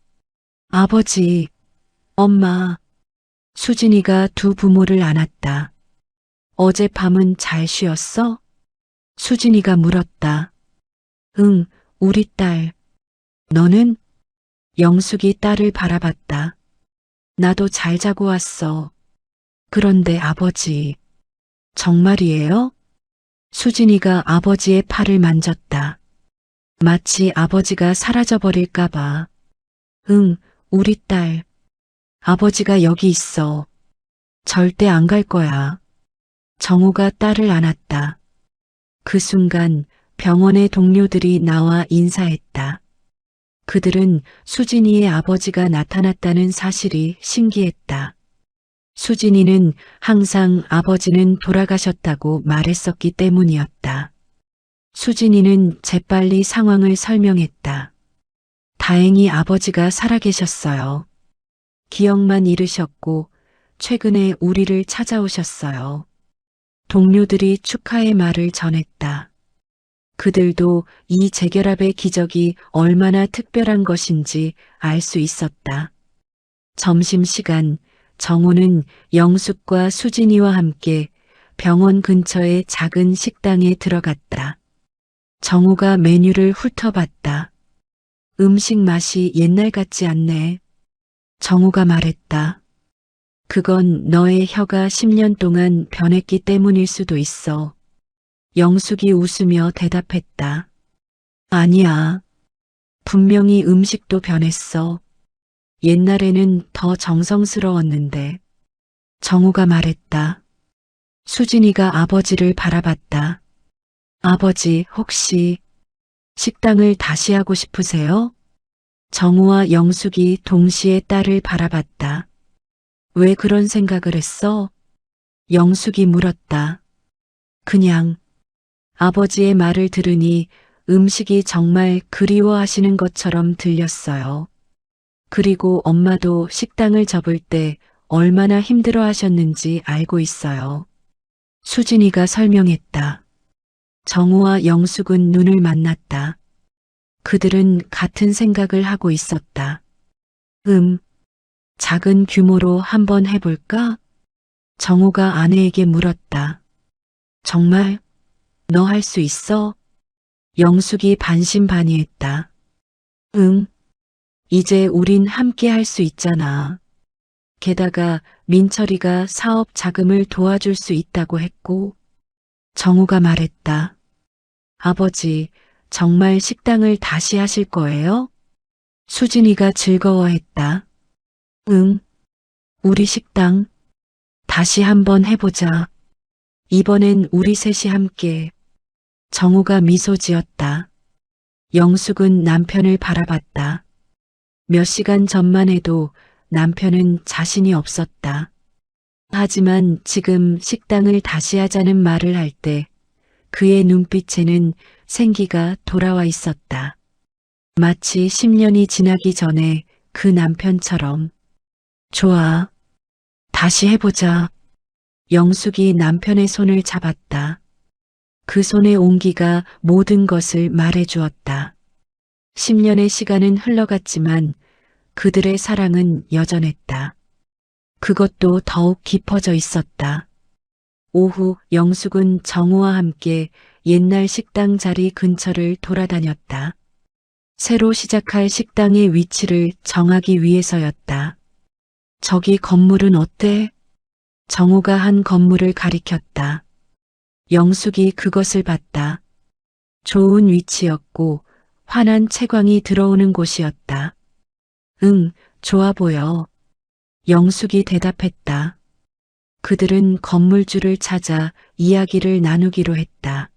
아버지, 엄마. 수진이가 두 부모를 안았다. 어젯밤은 잘 쉬었어? 수진이가 물었다. 응, 우리 딸. 너는? 영숙이 딸을 바라봤다. 나도 잘 자고 왔어. 그런데 아버지. 정말이에요? 수진이가 아버지의 팔을 만졌다. 마치 아버지가 사라져버릴까봐. 응, 우리 딸. 아버지가 여기 있어. 절대 안 갈 거야. 정우가 딸을 안았다. 그 순간 병원의 동료들이 나와 인사했다. 그들은 수진이의 아버지가 나타났다는 사실이 신기했다. 수진이는 항상 아버지는 돌아가셨다고 말했었기 때문이었다. 수진이는 재빨리 상황을 설명했다. 다행히 아버지가 살아계셨어요. 기억만 잃으셨고 최근에 우리를 찾아오셨어요. 동료들이 축하의 말을 전했다. 그들도 이 재결합의 기적이 얼마나 특별한 것인지 알 수 있었다. 점심시간 정우는 영숙과 수진이와 함께 병원 근처의 작은 식당에 들어갔다. 정우가 메뉴를 훑어봤다. 음식 맛이 옛날 같지 않네. 정우가 말했다. 그건 너의 혀가 10년 동안 변했기 때문일 수도 있어. 영숙이 웃으며 대답했다. 아니야. 분명히 음식도 변했어. 옛날에는 더 정성스러웠는데. 정우가 말했다. 수진이가 아버지를 바라봤다. 아버지, 혹시 식당을 다시 하고 싶으세요? 정우와 영숙이 동시에 딸을 바라봤다. 왜 그런 생각을 했어? 영숙이 물었다. 그냥 아버지의 말을 들으니 음식이 정말 그리워하시는 것처럼 들렸어요. 그리고 엄마도 식당을 접을 때 얼마나 힘들어 하셨는지 알고 있어요. 수진이가 설명했다. 정우와 영숙은 눈을 만났다. 그들은 같은 생각을 하고 있었다. 작은 규모로 한번 해볼까? 정우가 아내에게 물었다. 정말? 너 할 수 있어? 영숙이 반신반의했다. 응. 이제 우린 함께 할 수 있잖아. 게다가 민철이가 사업 자금을 도와줄 수 있다고 했고. 정우가 말했다. 아버지, 정말 식당을 다시 하실 거예요? 수진이가 즐거워했다. 응. 우리 식당 다시 한번 해보자. 이번엔 우리 셋이 함께. 정우가 미소 지었다. 영숙은 남편을 바라봤다. 몇 시간 전만 해도 남편은 자신이 없었다. 하지만 지금 식당을 다시 하자는 말을 할 때 그의 눈빛에는 생기가 돌아와 있었다. 마치 10년이 지나기 전에 그 남편처럼. 좋아. 다시 해보자. 영숙이 남편의 손을 잡았다. 그 손의 온기가 모든 것을 말해주었다. 10년의 시간은 흘러갔지만 그들의 사랑은 여전했다. 그것도 더욱 깊어져 있었다. 오후 영숙은 정우와 함께 옛날 식당 자리 근처를 돌아다녔다. 새로 시작할 식당의 위치를 정하기 위해서였다. 저기 건물은 어때? 정우가 한 건물을 가리켰다. 영숙이 그것을 봤다. 좋은 위치였고 환한 채광이 들어오는 곳이었다. 응, 좋아 보여. 영숙이 대답했다. 그들은 건물주를 찾아 이야기를 나누기로 했다.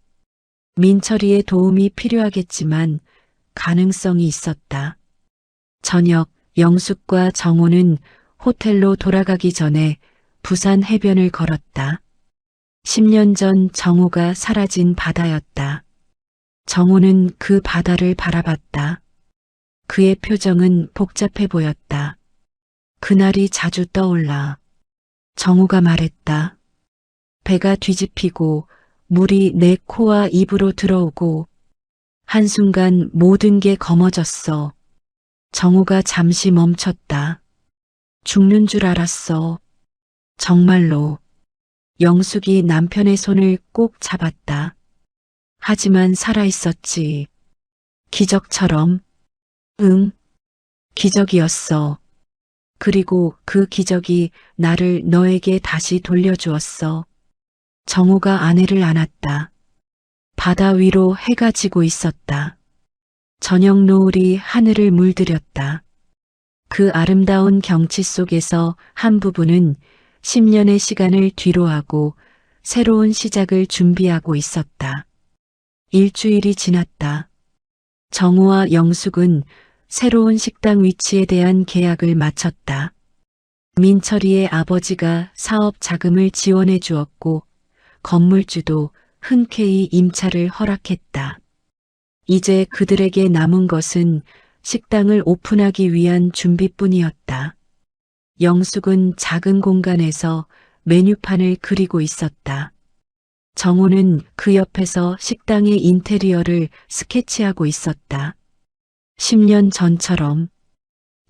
민철이의 도움이 필요하겠지만 가능성이 있었다. 저녁 영숙과 정호는 호텔로 돌아가기 전에 부산 해변을 걸었다. 10년 전 정호가 사라진 바다였다. 정호는 그 바다를 바라봤다. 그의 표정은 복잡해 보였다. 그날이 자주 떠올라. 정호가 말했다. 배가 뒤집히고 물이 내 코와 입으로 들어오고 한순간 모든 게 검어졌어. 정호가 잠시 멈췄다. 죽는 줄 알았어. 정말로. 영숙이 남편의 손을 꼭 잡았다. 하지만 살아있었지. 기적처럼. 응, 기적이었어. 그리고 그 기적이 나를 너에게 다시 돌려주었어. 정호가 아내를 안았다. 바다 위로 해가 지고 있었다. 저녁 노을이 하늘을 물들였다. 그 아름다운 경치 속에서 한 부부는 10년의 시간을 뒤로하고 새로운 시작을 준비하고 있었다. 일주일이 지났다. 정우와 영숙은 새로운 식당 위치에 대한 계약을 마쳤다. 민철이의 아버지가 사업 자금을 지원해 주었고 건물주도 흔쾌히 임차를 허락했다. 이제 그들에게 남은 것은 식당을 오픈하기 위한 준비뿐이었다. 영숙은 작은 공간에서 메뉴판을 그리고 있었다. 정호는 그 옆에서 식당의 인테리어를 스케치하고 있었다. 10년 전처럼.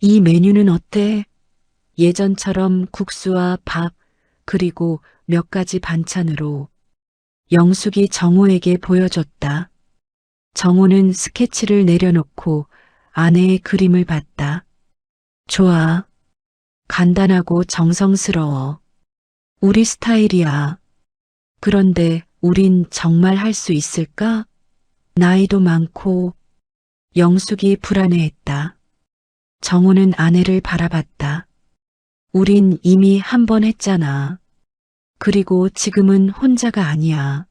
이 메뉴는 어때? 예전처럼 국수와 밥, 그리고 몇 가지 반찬으로. 영숙이 정호에게 보여줬다. 정호는 스케치를 내려놓고 아내의 그림을 봤다. 좋아. 간단하고 정성스러워. 우리 스타일이야. 그런데 우린 정말 할 수 있을까? 나이도 많고. 영숙이 불안해했다. 정호는 아내를 바라봤다. 우린 이미 한 번 했잖아. 그리고 지금은 혼자가 아니야.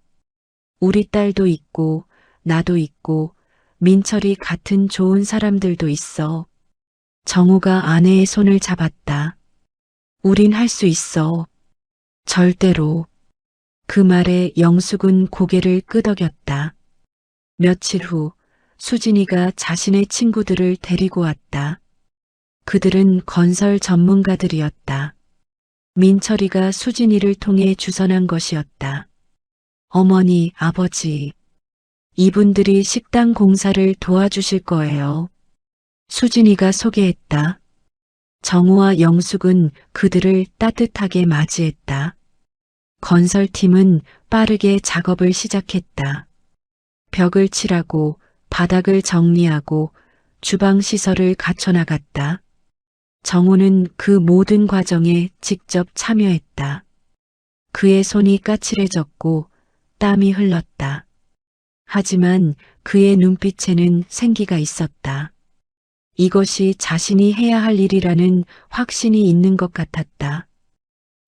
우리 딸도 있고 나도 있고 민철이 같은 좋은 사람들도 있어. 정호가 아내의 손을 잡았다. 우린 할 수 있어. 절대로. 그 말에 영숙은 고개를 끄덕였다. 며칠 후 수진이가 자신의 친구들을 데리고 왔다. 그들은 건설 전문가들이었다. 민철이가 수진이를 통해 주선한 것이었다. 어머니, 아버지, 이분들이 식당 공사를 도와주실 거예요. 수진이가 소개했다. 정우와 영숙은 그들을 따뜻하게 맞이했다. 건설팀은 빠르게 작업을 시작했다. 벽을 칠하고 바닥을 정리하고 주방 시설을 갖춰나갔다. 정우는 그 모든 과정에 직접 참여했다. 그의 손이 까칠해졌고 땀이 흘렀다. 하지만 그의 눈빛에는 생기가 있었다. 이것이 자신이 해야 할 일이라는 확신이 있는 것 같았다.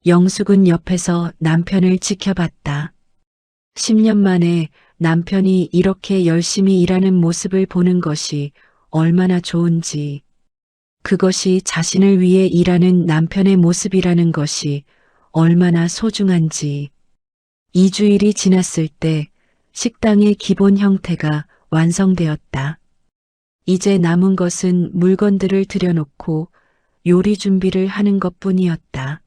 영숙은 옆에서 남편을 지켜봤다. 10년 만에 남편이 이렇게 열심히 일하는 모습을 보는 것이 얼마나 좋은지, 그것이 자신을 위해 일하는 남편의 모습이라는 것이 얼마나 소중한지. 2주일이 지났을 때 식당의 기본 형태가 완성되었다. 이제 남은 것은 물건들을 들여놓고 요리 준비를 하는 것뿐이었다.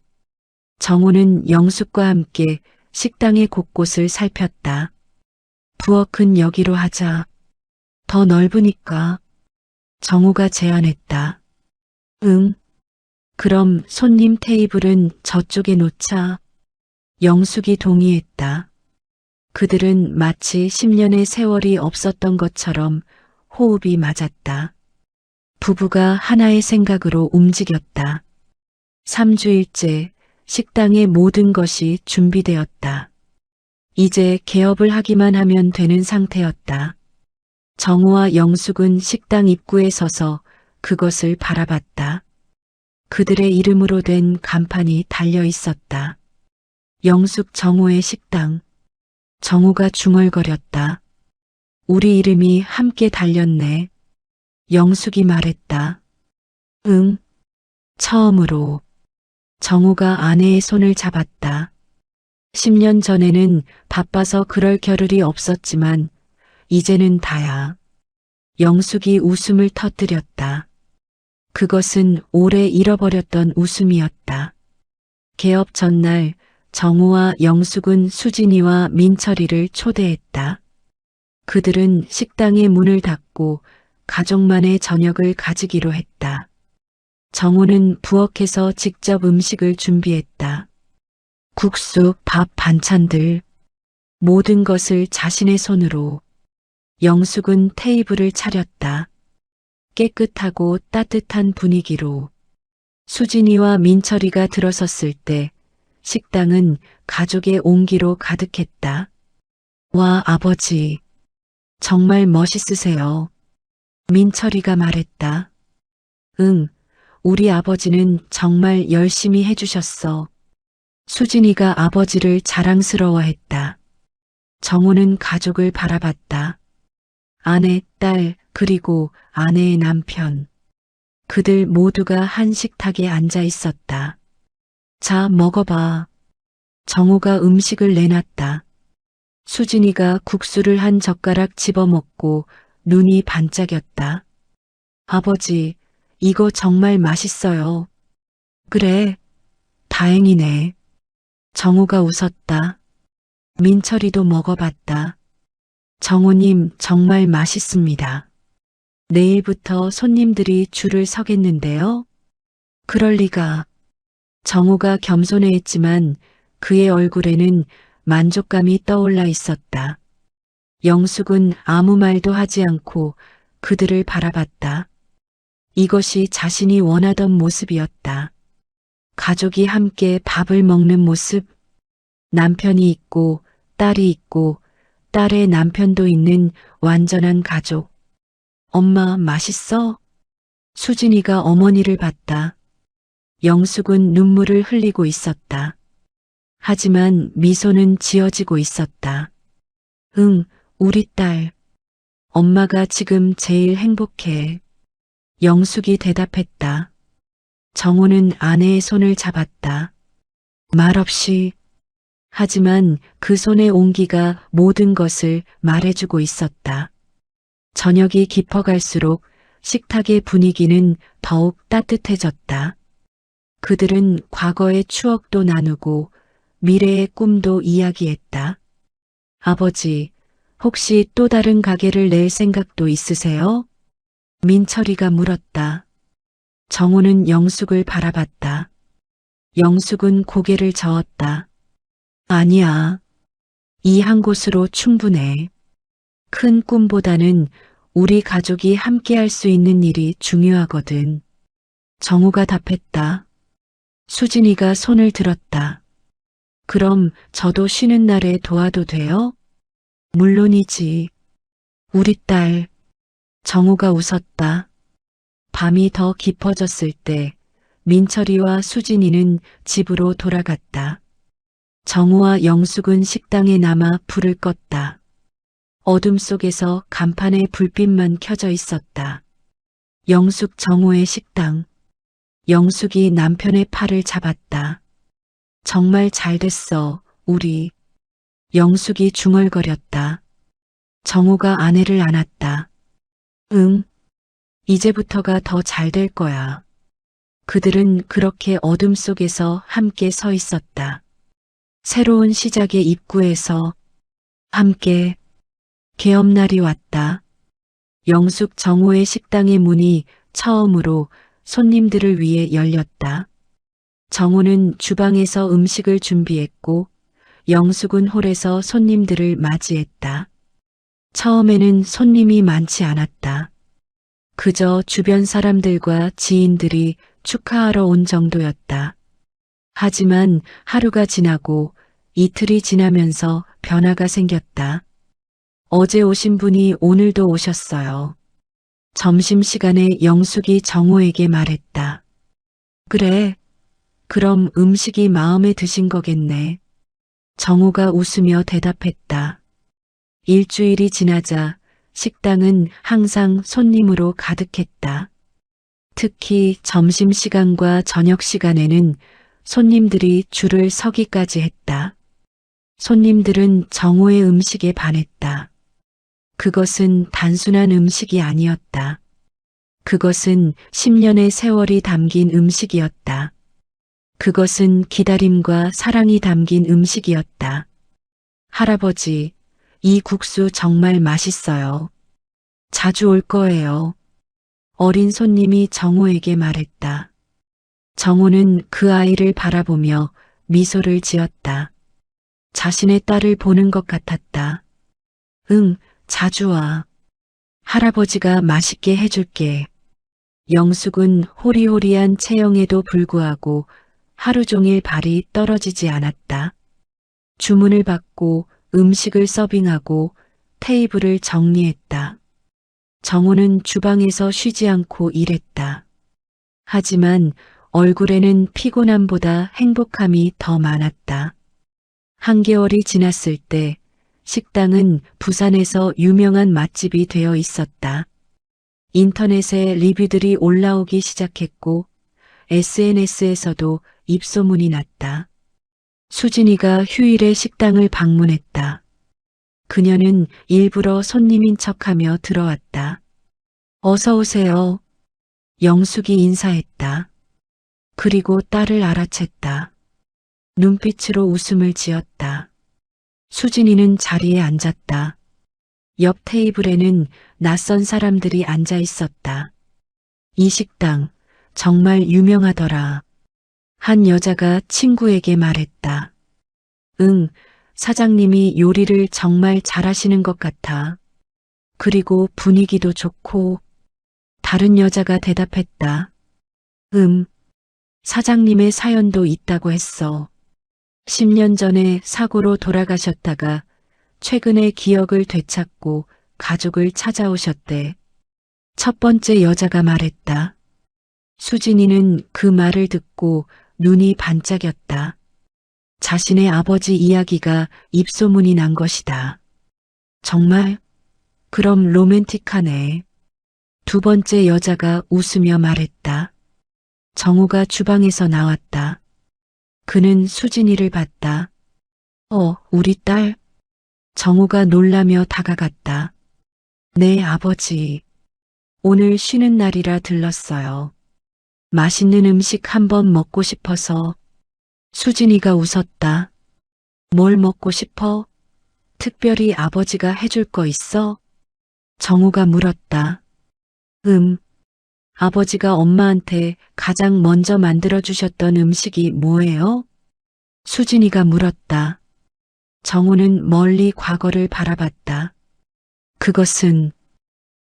정호는 영숙과 함께 식당의 곳곳을 살폈다. 부엌은 여기로 하자. 더 넓으니까. 정호가 제안했다. 응. 그럼 손님 테이블은 저쪽에 놓자. 영숙이 동의했다. 그들은 마치 10년의 세월이 없었던 것처럼 호흡이 맞았다. 부부가 하나의 생각으로 움직였다. 3주일째 식당의 모든 것이 준비되었다. 이제 개업을 하기만 하면 되는 상태였다. 정우와 영숙은 식당 입구에 서서 그것을 바라봤다. 그들의 이름으로 된 간판이 달려 있었다. 영숙 정우의 식당. 정우가 중얼거렸다. 우리 이름이 함께 달렸네. 영숙이 말했다. 응. 처음으로. 정우가 아내의 손을 잡았다. 10년 전에는 바빠서 그럴 겨를이 없었지만 이제는 다야. 영숙이 웃음을 터뜨렸다. 그것은 오래 잃어버렸던 웃음이었다. 개업 전날 정우와 영숙은 수진이와 민철이를 초대했다. 그들은 식당의 문을 닫고 가족만의 저녁을 가지기로 했다. 정우는 부엌에서 직접 음식을 준비했다. 국수, 밥, 반찬들, 모든 것을 자신의 손으로. 영숙은 테이블을 차렸다. 깨끗하고 따뜻한 분위기로. 수진이와 민철이가 들어섰을 때 식당은 가족의 온기로 가득했다. 와, 아버지. 정말 멋있으세요. 민철이가 말했다. 응, 우리 아버지는 정말 열심히 해주셨어. 수진이가 아버지를 자랑스러워했다. 정우는 가족을 바라봤다. 아내, 딸, 그리고 아내의 남편. 그들 모두가 한 식탁에 앉아 있었다. 자, 먹어봐. 정우가 음식을 내놨다. 수진이가 국수를 한 젓가락 집어먹고 눈이 반짝였다. 아버지, 이거 정말 맛있어요. 그래, 다행이네. 정우가 웃었다. 민철이도 먹어봤다. 정우님 정말 맛있습니다. 내일부터 손님들이 줄을 서겠는데요? 그럴 리가. 정우가 겸손해했지만 그의 얼굴에는 만족감이 떠올라 있었다. 영숙은 아무 말도 하지 않고 그들을 바라봤다. 이것이 자신이 원하던 모습이었다. 가족이 함께 밥을 먹는 모습. 남편이 있고 딸이 있고 딸의 남편도 있는 완전한 가족. 엄마, 맛있어? 수진이가 어머니를 봤다. 영숙은 눈물을 흘리고 있었다. 하지만 미소는 지어지고 있었다. 응, 우리 딸. 엄마가 지금 제일 행복해. 영숙이 대답했다. 정우는 아내의 손을 잡았다. 말없이. 하지만 그 손의 온기가 모든 것을 말해주고 있었다. 저녁이 깊어갈수록 식탁의 분위기는 더욱 따뜻해졌다. 그들은 과거의 추억도 나누고 미래의 꿈도 이야기했다. 아버지, 혹시 또 다른 가게를 낼 생각도 있으세요? 민철이가 물었다. 정우는 영숙을 바라봤다. 영숙은 고개를 저었다. 아니야. 이 한 곳으로 충분해. 큰 꿈보다는 우리 가족이 함께 할 수 있는 일이 중요하거든. 정우가 답했다. 수진이가 손을 들었다. 그럼 저도 쉬는 날에 도와도 돼요? 물론이지. 우리 딸. 정우가 웃었다. 밤이 더 깊어졌을 때 민철이와 수진이는 집으로 돌아갔다. 정우와 영숙은 식당에 남아 불을 껐다. 어둠 속에서 간판에 불빛만 켜져 있었다. 영숙 정우의 식당. 영숙이 남편의 팔을 잡았다. 정말 잘 됐어, 우리. 영숙이 중얼거렸다. 정우가 아내를 안았다. 응, 이제부터가 더 잘 될 거야. 그들은 그렇게 어둠 속에서 함께 서 있었다. 새로운 시작의 입구에서 함께 개업날이 왔다. 영숙 정우의 식당의 문이 처음으로 손님들을 위해 열렸다. 정우는 주방에서 음식을 준비했고 영숙은 홀에서 손님들을 맞이했다. 처음에는 손님이 많지 않았다. 그저 주변 사람들과 지인들이 축하하러 온 정도였다. 하지만 하루가 지나고 이틀이 지나면서 변화가 생겼다. 어제 오신 분이 오늘도 오셨어요. 점심시간에 영숙이 정호에게 말했다. 그래, 그럼 음식이 마음에 드신 거겠네. 정호가 웃으며 대답했다. 일주일이 지나자 식당은 항상 손님으로 가득했다. 특히 점심시간과 저녁시간에는 손님들이 줄을 서기까지 했다. 손님들은 정호의 음식에 반했다. 그것은 단순한 음식이 아니었다. 그것은 10년의 세월이 담긴 음식이었다. 그것은 기다림과 사랑이 담긴 음식이었다. 할아버지, 이 국수 정말 맛있어요. 자주 올 거예요. 어린 손님이 정호에게 말했다. 정호는 그 아이를 바라보며 미소를 지었다. 자신의 딸을 보는 것 같았다. 응, 자주 와. 할아버지가 맛있게 해줄게. 영숙은 호리호리한 체형에도 불구하고 하루 종일 발이 떨어지지 않았다. 주문을 받고 음식을 서빙하고 테이블을 정리했다. 정호는 주방에서 쉬지 않고 일했다. 하지만 얼굴에는 피곤함보다 행복함이 더 많았다. 한개월이 지났을 때 식당은 부산에서 유명한 맛집이 되어 있었다. 인터넷에 리뷰들이 올라오기 시작했고 SNS에서도 입소문이 났다. 수진이가 휴일에 식당을 방문했다. 그녀는 일부러 손님인 척하며 들어왔다. 어서 오세요. 영숙이 인사했다. 그리고 딸을 알아챘다. 눈빛으로 웃음을 지었다. 수진이는 자리에 앉았다. 옆 테이블에는 낯선 사람들이 앉아 있었다. 이 식당 정말 유명하더라. 한 여자가 친구에게 말했다. 응, 사장님이 요리를 정말 잘하시는 것 같아. 그리고 분위기도 좋고. 다른 여자가 대답했다. 사장님의 사연도 있다고 했어. 10년 전에 사고로 돌아가셨다가 최근에 기억을 되찾고 가족을 찾아오셨대. 첫 번째 여자가 말했다. 수진이는 그 말을 듣고 눈이 반짝였다. 자신의 아버지 이야기가 입소문이 난 것이다. 정말? 그럼 로맨틱하네. 두 번째 여자가 웃으며 말했다. 정호가 주방에서 나왔다. 그는 수진이를 봤다. 우리 딸. 정호가 놀라며 다가갔다. 네, 아버지. 오늘 쉬는 날이라 들렀어요. 맛있는 음식 한번 먹고 싶어서. 수진이가 웃었다. 뭘 먹고 싶어? 특별히 아버지가 해줄 거 있어? 정호가 물었다. 아버지가 엄마한테 가장 먼저 만들어주셨던 음식이 뭐예요? 수진이가 물었다. 정호는 멀리 과거를 바라봤다. 그것은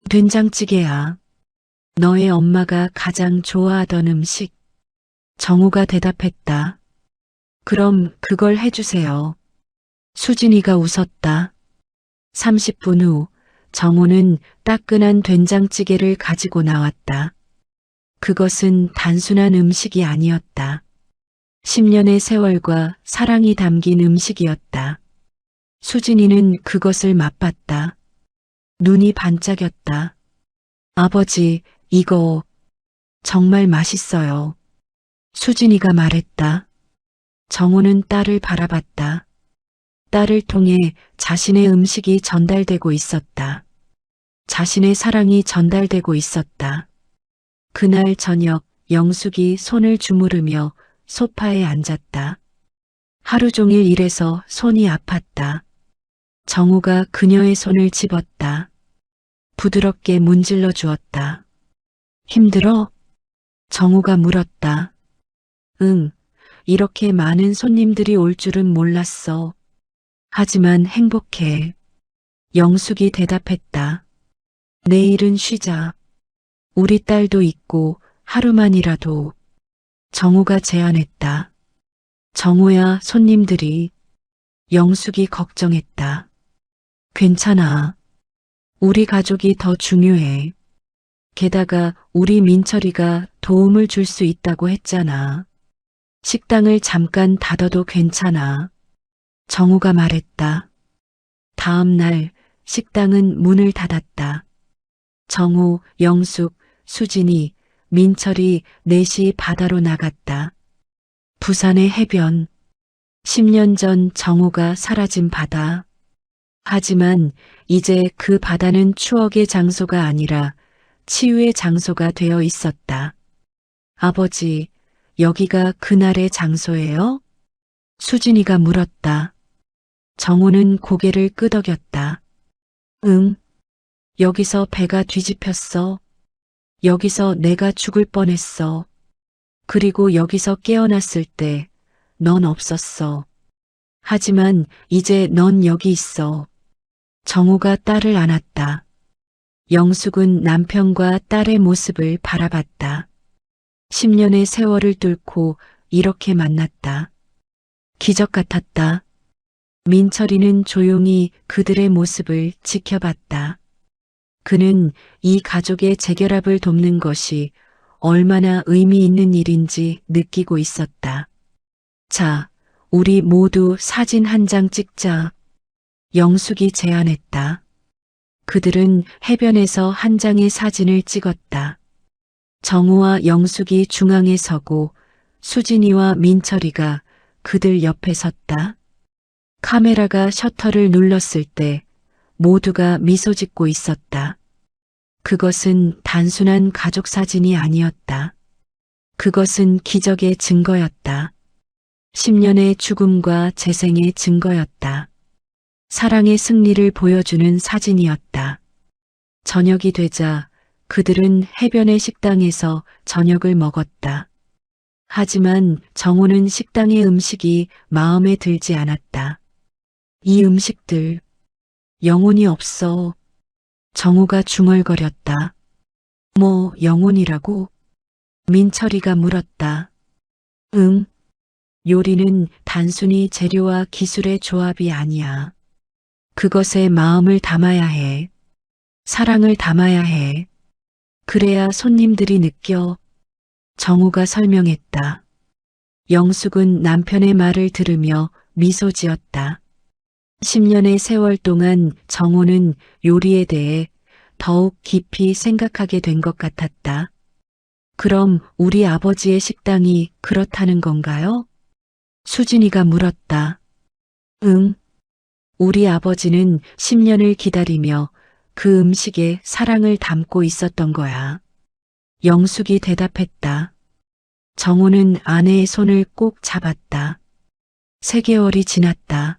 된장찌개야. 너의 엄마가 가장 좋아하던 음식. 정호가 대답했다. 그럼 그걸 해주세요. 수진이가 웃었다. 30분 후 정호는 따끈한 된장찌개를 가지고 나왔다. 그것은 단순한 음식이 아니었다. 10년의 세월과 사랑이 담긴 음식이었다. 수진이는 그것을 맛봤다. 눈이 반짝였다. 아버지, 이거 정말 맛있어요. 수진이가 말했다. 정호는 딸을 바라봤다. 딸을 통해 자신의 음식이 전달되고 있었다. 자신의 사랑이 전달되고 있었다. 그날 저녁 영숙이 손을 주무르며 소파에 앉았다. 하루 종일 일해서 손이 아팠다. 정호가 그녀의 손을 집었다. 부드럽게 문질러 주었다. 힘들어? 정호가 물었다. 응, 이렇게 많은 손님들이 올 줄은 몰랐어. 하지만 행복해. 영숙이 대답했다. 내일은 쉬자. 우리 딸도 있고 하루만이라도. 정우가 제안했다. 정우야, 손님들이. 영숙이 걱정했다. 괜찮아. 우리 가족이 더 중요해. 게다가 우리 민철이가 도움을 줄 수 있다고 했잖아. 식당을 잠깐 닫아도 괜찮아. 정우가 말했다. 다음 날 식당은 문을 닫았다. 정우, 영숙, 수진이, 민철이 넷이 바다로 나갔다. 부산의 해변. 10년 전 정우가 사라진 바다. 하지만 이제 그 바다는 추억의 장소가 아니라 치유의 장소가 되어 있었다. 아버지, 여기가 그날의 장소예요? 수진이가 물었다. 정우는 고개를 끄덕였다. 응. 여기서 배가 뒤집혔어. 여기서 내가 죽을 뻔했어. 그리고 여기서 깨어났을 때 넌 없었어. 하지만 이제 넌 여기 있어. 정우가 딸을 안았다. 영숙은 남편과 딸의 모습을 바라봤다. 10년의 세월을 뚫고 이렇게 만났다. 기적 같았다. 민철이는 조용히 그들의 모습을 지켜봤다. 그는 이 가족의 재결합을 돕는 것이 얼마나 의미 있는 일인지 느끼고 있었다. 자, 우리 모두 사진 한 장 찍자. 영숙이 제안했다. 그들은 해변에서 한 장의 사진을 찍었다. 정우와 영숙이 중앙에 서고 수진이와 민철이가 그들 옆에 섰다. 카메라가 셔터를 눌렀을 때 모두가 미소 짓고 있었다. 그것은 단순한 가족 사진이 아니었다. 그것은 기적의 증거였다. 10년의 죽음과 재생의 증거였다. 사랑의 승리를 보여주는 사진이었다. 저녁이 되자 그들은 해변의 식당에서 저녁을 먹었다. 하지만 정우는 식당의 음식이 마음에 들지 않았다. 이 음식들, 영혼이 없어. 정우가 중얼거렸다. 뭐 영혼이라고? 민철이가 물었다. 응. 요리는 단순히 재료와 기술의 조합이 아니야. 그것에 마음을 담아야 해. 사랑을 담아야 해. 그래야 손님들이 느껴. 정우가 설명했다. 영숙은 남편의 말을 들으며 미소 지었다. 10년의 세월 동안 정우는 요리에 대해 더욱 깊이 생각하게 된 것 같았다. 그럼 우리 아버지의 식당이 그렇다는 건가요? 수진이가 물었다. 응. 우리 아버지는 10년을 기다리며 그 음식에 사랑을 담고 있었던 거야. 영숙이 대답했다. 정우는 아내의 손을 꼭 잡았다. 3개월이 지났다.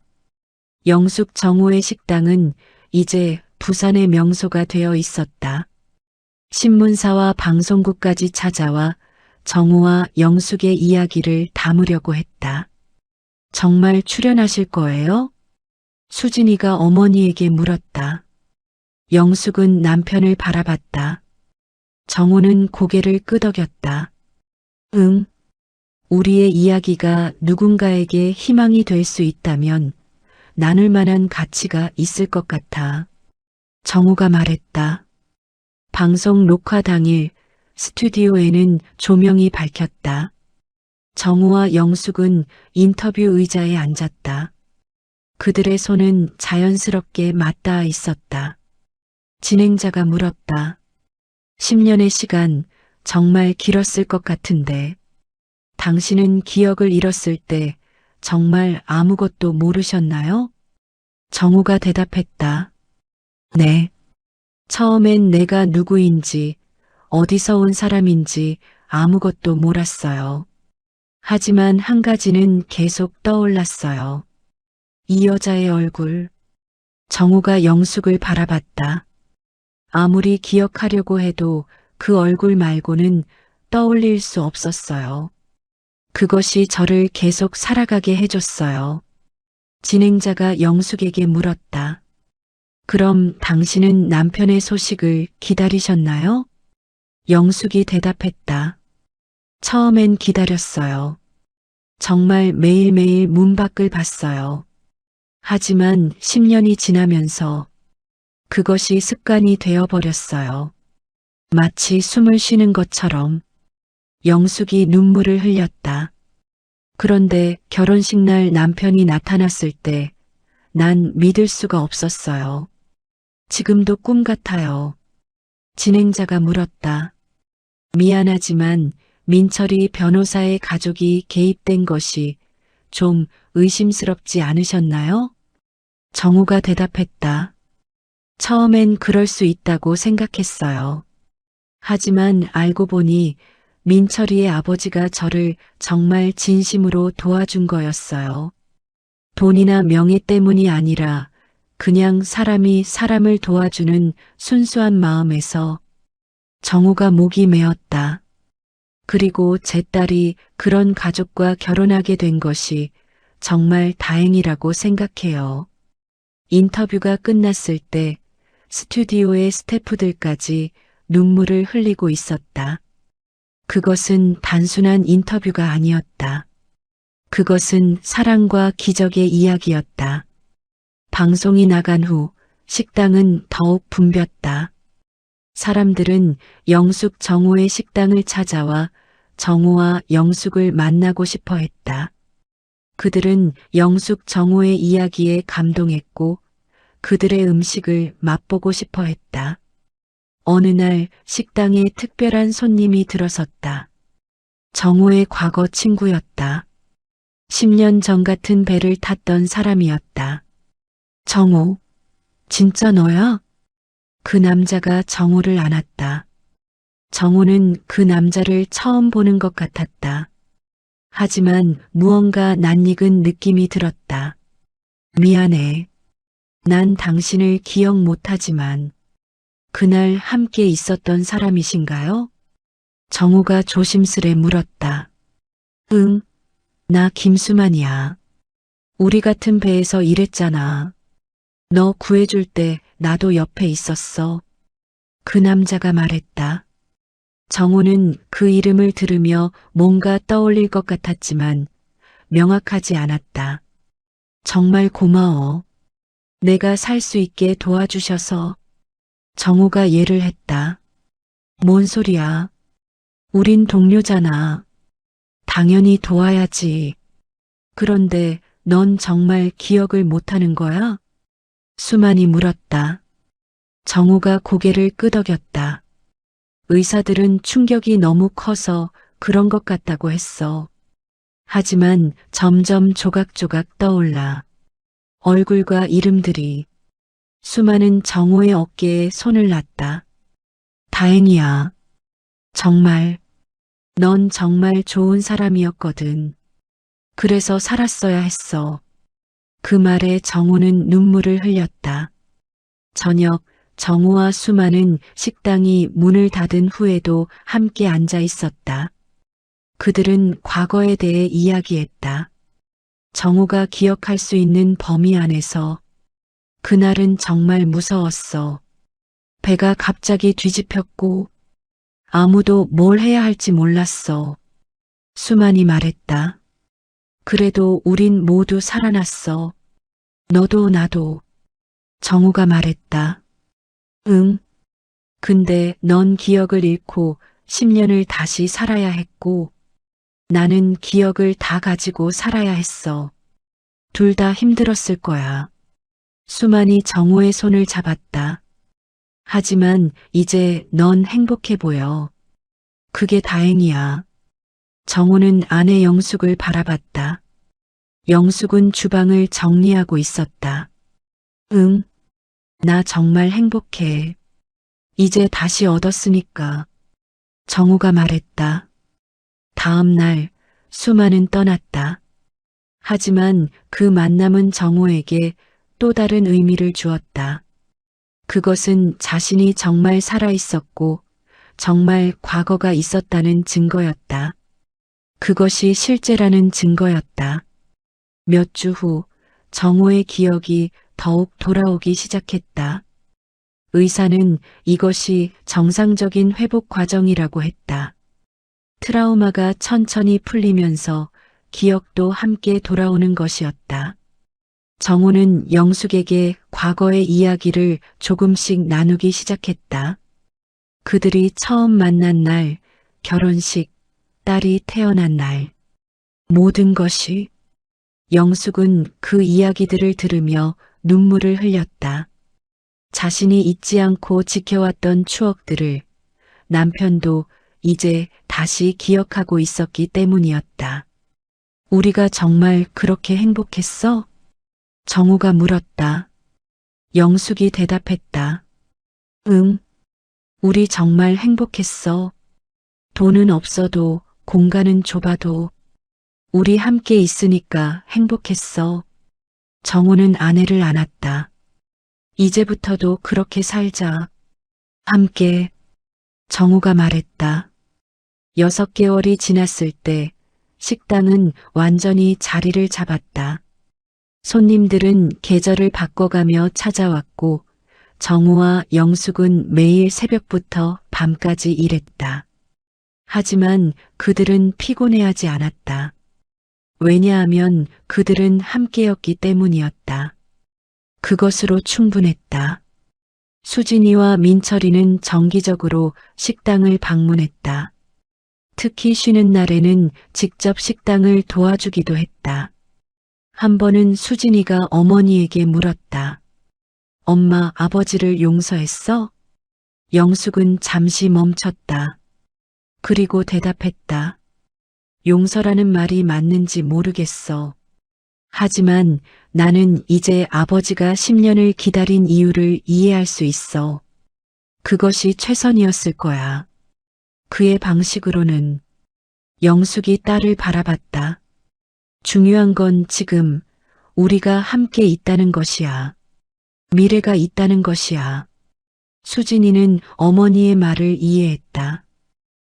영숙 정우의 식당은 이제 부산의 명소가 되어 있었다. 신문사와 방송국까지 찾아와 정우와 영숙의 이야기를 담으려고 했다. 정말 출연하실 거예요? 수진이가 어머니에게 물었다. 영숙은 남편을 바라봤다. 정우는 고개를 끄덕였다. 응. 우리의 이야기가 누군가에게 희망이 될 수 있다면 나눌 만한 가치가 있을 것 같아. 정우가 말했다. 방송 녹화 당일 스튜디오에는 조명이 밝혔다. 정우와 영숙은 인터뷰 의자에 앉았다. 그들의 손은 자연스럽게 맞닿아 있었다. 진행자가 물었다. 10년의 시간 정말 길었을 것 같은데 당신은 기억을 잃었을 때 정말 아무것도 모르셨나요? 정우가 대답했다. 네. 처음엔 내가 누구인지, 어디서 온 사람인지 아무것도 몰랐어요. 하지만 한 가지는 계속 떠올랐어요. 이 여자의 얼굴. 정우가 영숙을 바라봤다. 아무리 기억하려고 해도 그 얼굴 말고는 떠올릴 수 없었어요. 그것이 저를 계속 살아가게 해줬어요. 진행자가 영숙에게 물었다. 그럼 당신은 남편의 소식을 기다리셨나요? 영숙이 대답했다. 처음엔 기다렸어요. 정말 매일매일 문 밖을 봤어요. 하지만 10년이 지나면서 그것이 습관이 되어버렸어요. 마치 숨을 쉬는 것처럼. 영숙이 눈물을 흘렸다. 그런데 결혼식 날 남편이 나타났을 때 난 믿을 수가 없었어요. 지금도 꿈 같아요. 진행자가 물었다. 미안하지만 민철이 변호사의 가족이 개입된 것이 좀 의심스럽지 않으셨나요? 정우가 대답했다. 처음엔 그럴 수 있다고 생각했어요. 하지만 알고 보니 민철이의 아버지가 저를 정말 진심으로 도와준 거였어요. 돈이나 명예 때문이 아니라 그냥 사람이 사람을 도와주는 순수한 마음에서. 정우가 목이 메었다. 그리고 제 딸이 그런 가족과 결혼하게 된 것이 정말 다행이라고 생각해요. 인터뷰가 끝났을 때 스튜디오의 스태프들까지 눈물을 흘리고 있었다. 그것은 단순한 인터뷰가 아니었다. 그것은 사랑과 기적의 이야기였다. 방송이 나간 후 식당은 더욱 붐볐다. 사람들은 영숙 정우의 식당을 찾아와 정우와 영숙을 만나고 싶어 했다. 그들은 영숙 정우의 이야기에 감동했고 그들의 음식을 맛보고 싶어 했다. 어느 날 식당에 특별한 손님이 들어섰다. 정우의 과거 친구였다. 10년 전 같은 배를 탔던 사람이었다. 정우, 진짜 너야? 그 남자가 정우를 안았다. 정우는 그 남자를 처음 보는 것 같았다. 하지만 무언가 낯익은 느낌이 들었다. 미안해. 난 당신을 기억 못하지만 그날 함께 있었던 사람이신가요? 정우가 조심스레 물었다. 응, 나 김수만이야. 우리 같은 배에서 일했잖아. 너 구해줄 때 나도 옆에 있었어. 그 남자가 말했다. 정우는 그 이름을 들으며 뭔가 떠올릴 것 같았지만 명확하지 않았다. 정말 고마워. 내가 살 수 있게 도와주셔서. 정우가 예를 했다. 뭔 소리야. 우린 동료잖아. 당연히 도와야지. 그런데 넌 정말 기억을 못하는 거야? 수만이 물었다. 정우가 고개를 끄덕였다. 의사들은 충격이 너무 커서 그런 것 같다고 했어. 하지만 점점 조각조각 떠올라. 얼굴과 이름들이. 수만은 정우의 어깨에 손을 놨다. 다행이야. 정말. 넌 정말 좋은 사람이었거든. 그래서 살았어야 했어. 그 말에 정우는 눈물을 흘렸다. 저녁 정우와 수만은 식당이 문을 닫은 후에도 함께 앉아 있었다. 그들은 과거에 대해 이야기했다. 정우가 기억할 수 있는 범위 안에서. 그날은 정말 무서웠어. 배가 갑자기 뒤집혔고 아무도 뭘 해야 할지 몰랐어. 수만이 말했다. 그래도 우린 모두 살아났어. 너도 나도. 정우가 말했다. 응. 근데 넌 기억을 잃고 10년을 다시 살아야 했고 나는 기억을 다 가지고 살아야 했어. 둘 다 힘들었을 거야. 수만이 정우의 손을 잡았다. 하지만 이제 넌 행복해 보여. 그게 다행이야. 정우는 아내 영숙을 바라봤다. 영숙은 주방을 정리하고 있었다. 응, 나 정말 행복해. 이제 다시 얻었으니까. 정우가 말했다. 다음 날 수만은 떠났다. 하지만 그 만남은 정우에게 또 다른 의미를 주었다. 그것은 자신이 정말 살아있었고 정말 과거가 있었다는 증거였다. 그것이 실제라는 증거였다. 몇 주 후 정호의 기억이 더욱 돌아오기 시작했다. 의사는 이것이 정상적인 회복 과정이라고 했다. 트라우마가 천천히 풀리면서 기억도 함께 돌아오는 것이었다. 정호는 영숙에게 과거의 이야기를 조금씩 나누기 시작했다. 그들이 처음 만난 날, 결혼식, 딸이 태어난 날, 모든 것이. 영숙은 그 이야기들을 들으며 눈물을 흘렸다. 자신이 잊지 않고 지켜왔던 추억들을 남편도 이제 다시 기억하고 있었기 때문이었다. 우리가 정말 그렇게 행복했어? 정호가 물었다. 영숙이 대답했다. 응, 우리 정말 행복했어. 돈은 없어도 공간은 좁아도 우리 함께 있으니까 행복했어. 정호는 아내를 안았다. 이제부터도 그렇게 살자. 함께. 정호가 말했다. 6개월이 지났을 때 식당은 완전히 자리를 잡았다. 손님들은 계절을 바꿔가며 찾아왔고 정호와 영숙은 매일 새벽부터 밤까지 일했다. 하지만 그들은 피곤해하지 않았다. 왜냐하면 그들은 함께였기 때문이었다. 그것으로 충분했다. 수진이와 민철이는 정기적으로 식당을 방문했다. 특히 쉬는 날에는 직접 식당을 도와주기도 했다. 한 번은 수진이가 어머니에게 물었다. 엄마, 아버지를 용서했어? 영숙은 잠시 멈췄다. 그리고 대답했다. 용서라는 말이 맞는지 모르겠어. 하지만 나는 이제 아버지가 10년을 기다린 이유를 이해할 수 있어. 그것이 최선이었을 거야. 그의 방식으로는. 영숙이 딸을 바라봤다. 중요한 건 지금 우리가 함께 있다는 것이야. 미래가 있다는 것이야. 수진이는 어머니의 말을 이해했다.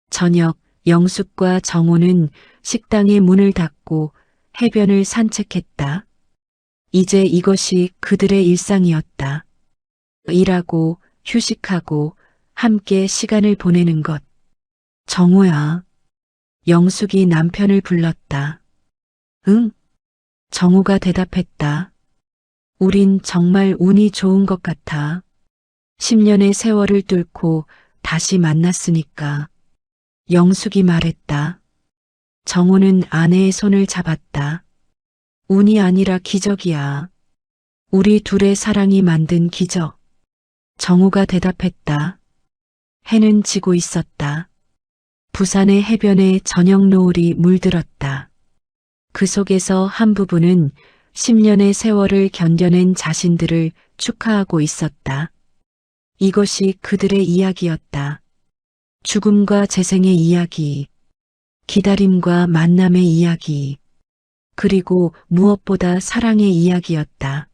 저녁 영숙과 정호는 식당의 문을 닫고 해변을 산책했다. 이제 이것이 그들의 일상이었다. 일하고 휴식하고 함께 시간을 보내는 것. 정호야. 영숙이 남편을 불렀다. 응? 정호가 대답했다. 우린 정말 운이 좋은 것 같아. 10년의 세월을 뚫고 다시 만났으니까. 영숙이 말했다. 정호는 아내의 손을 잡았다. 운이 아니라 기적이야. 우리 둘의 사랑이 만든 기적. 정호가 대답했다. 해는 지고 있었다. 부산의 해변에 저녁 노을이 물들었다. 그 속에서 한 부부는 10년의 세월을 견뎌낸 자신들을 축하하고 있었다. 이것이 그들의 이야기였다. 죽음과 재생의 이야기, 기다림과 만남의 이야기, 그리고 무엇보다 사랑의 이야기였다.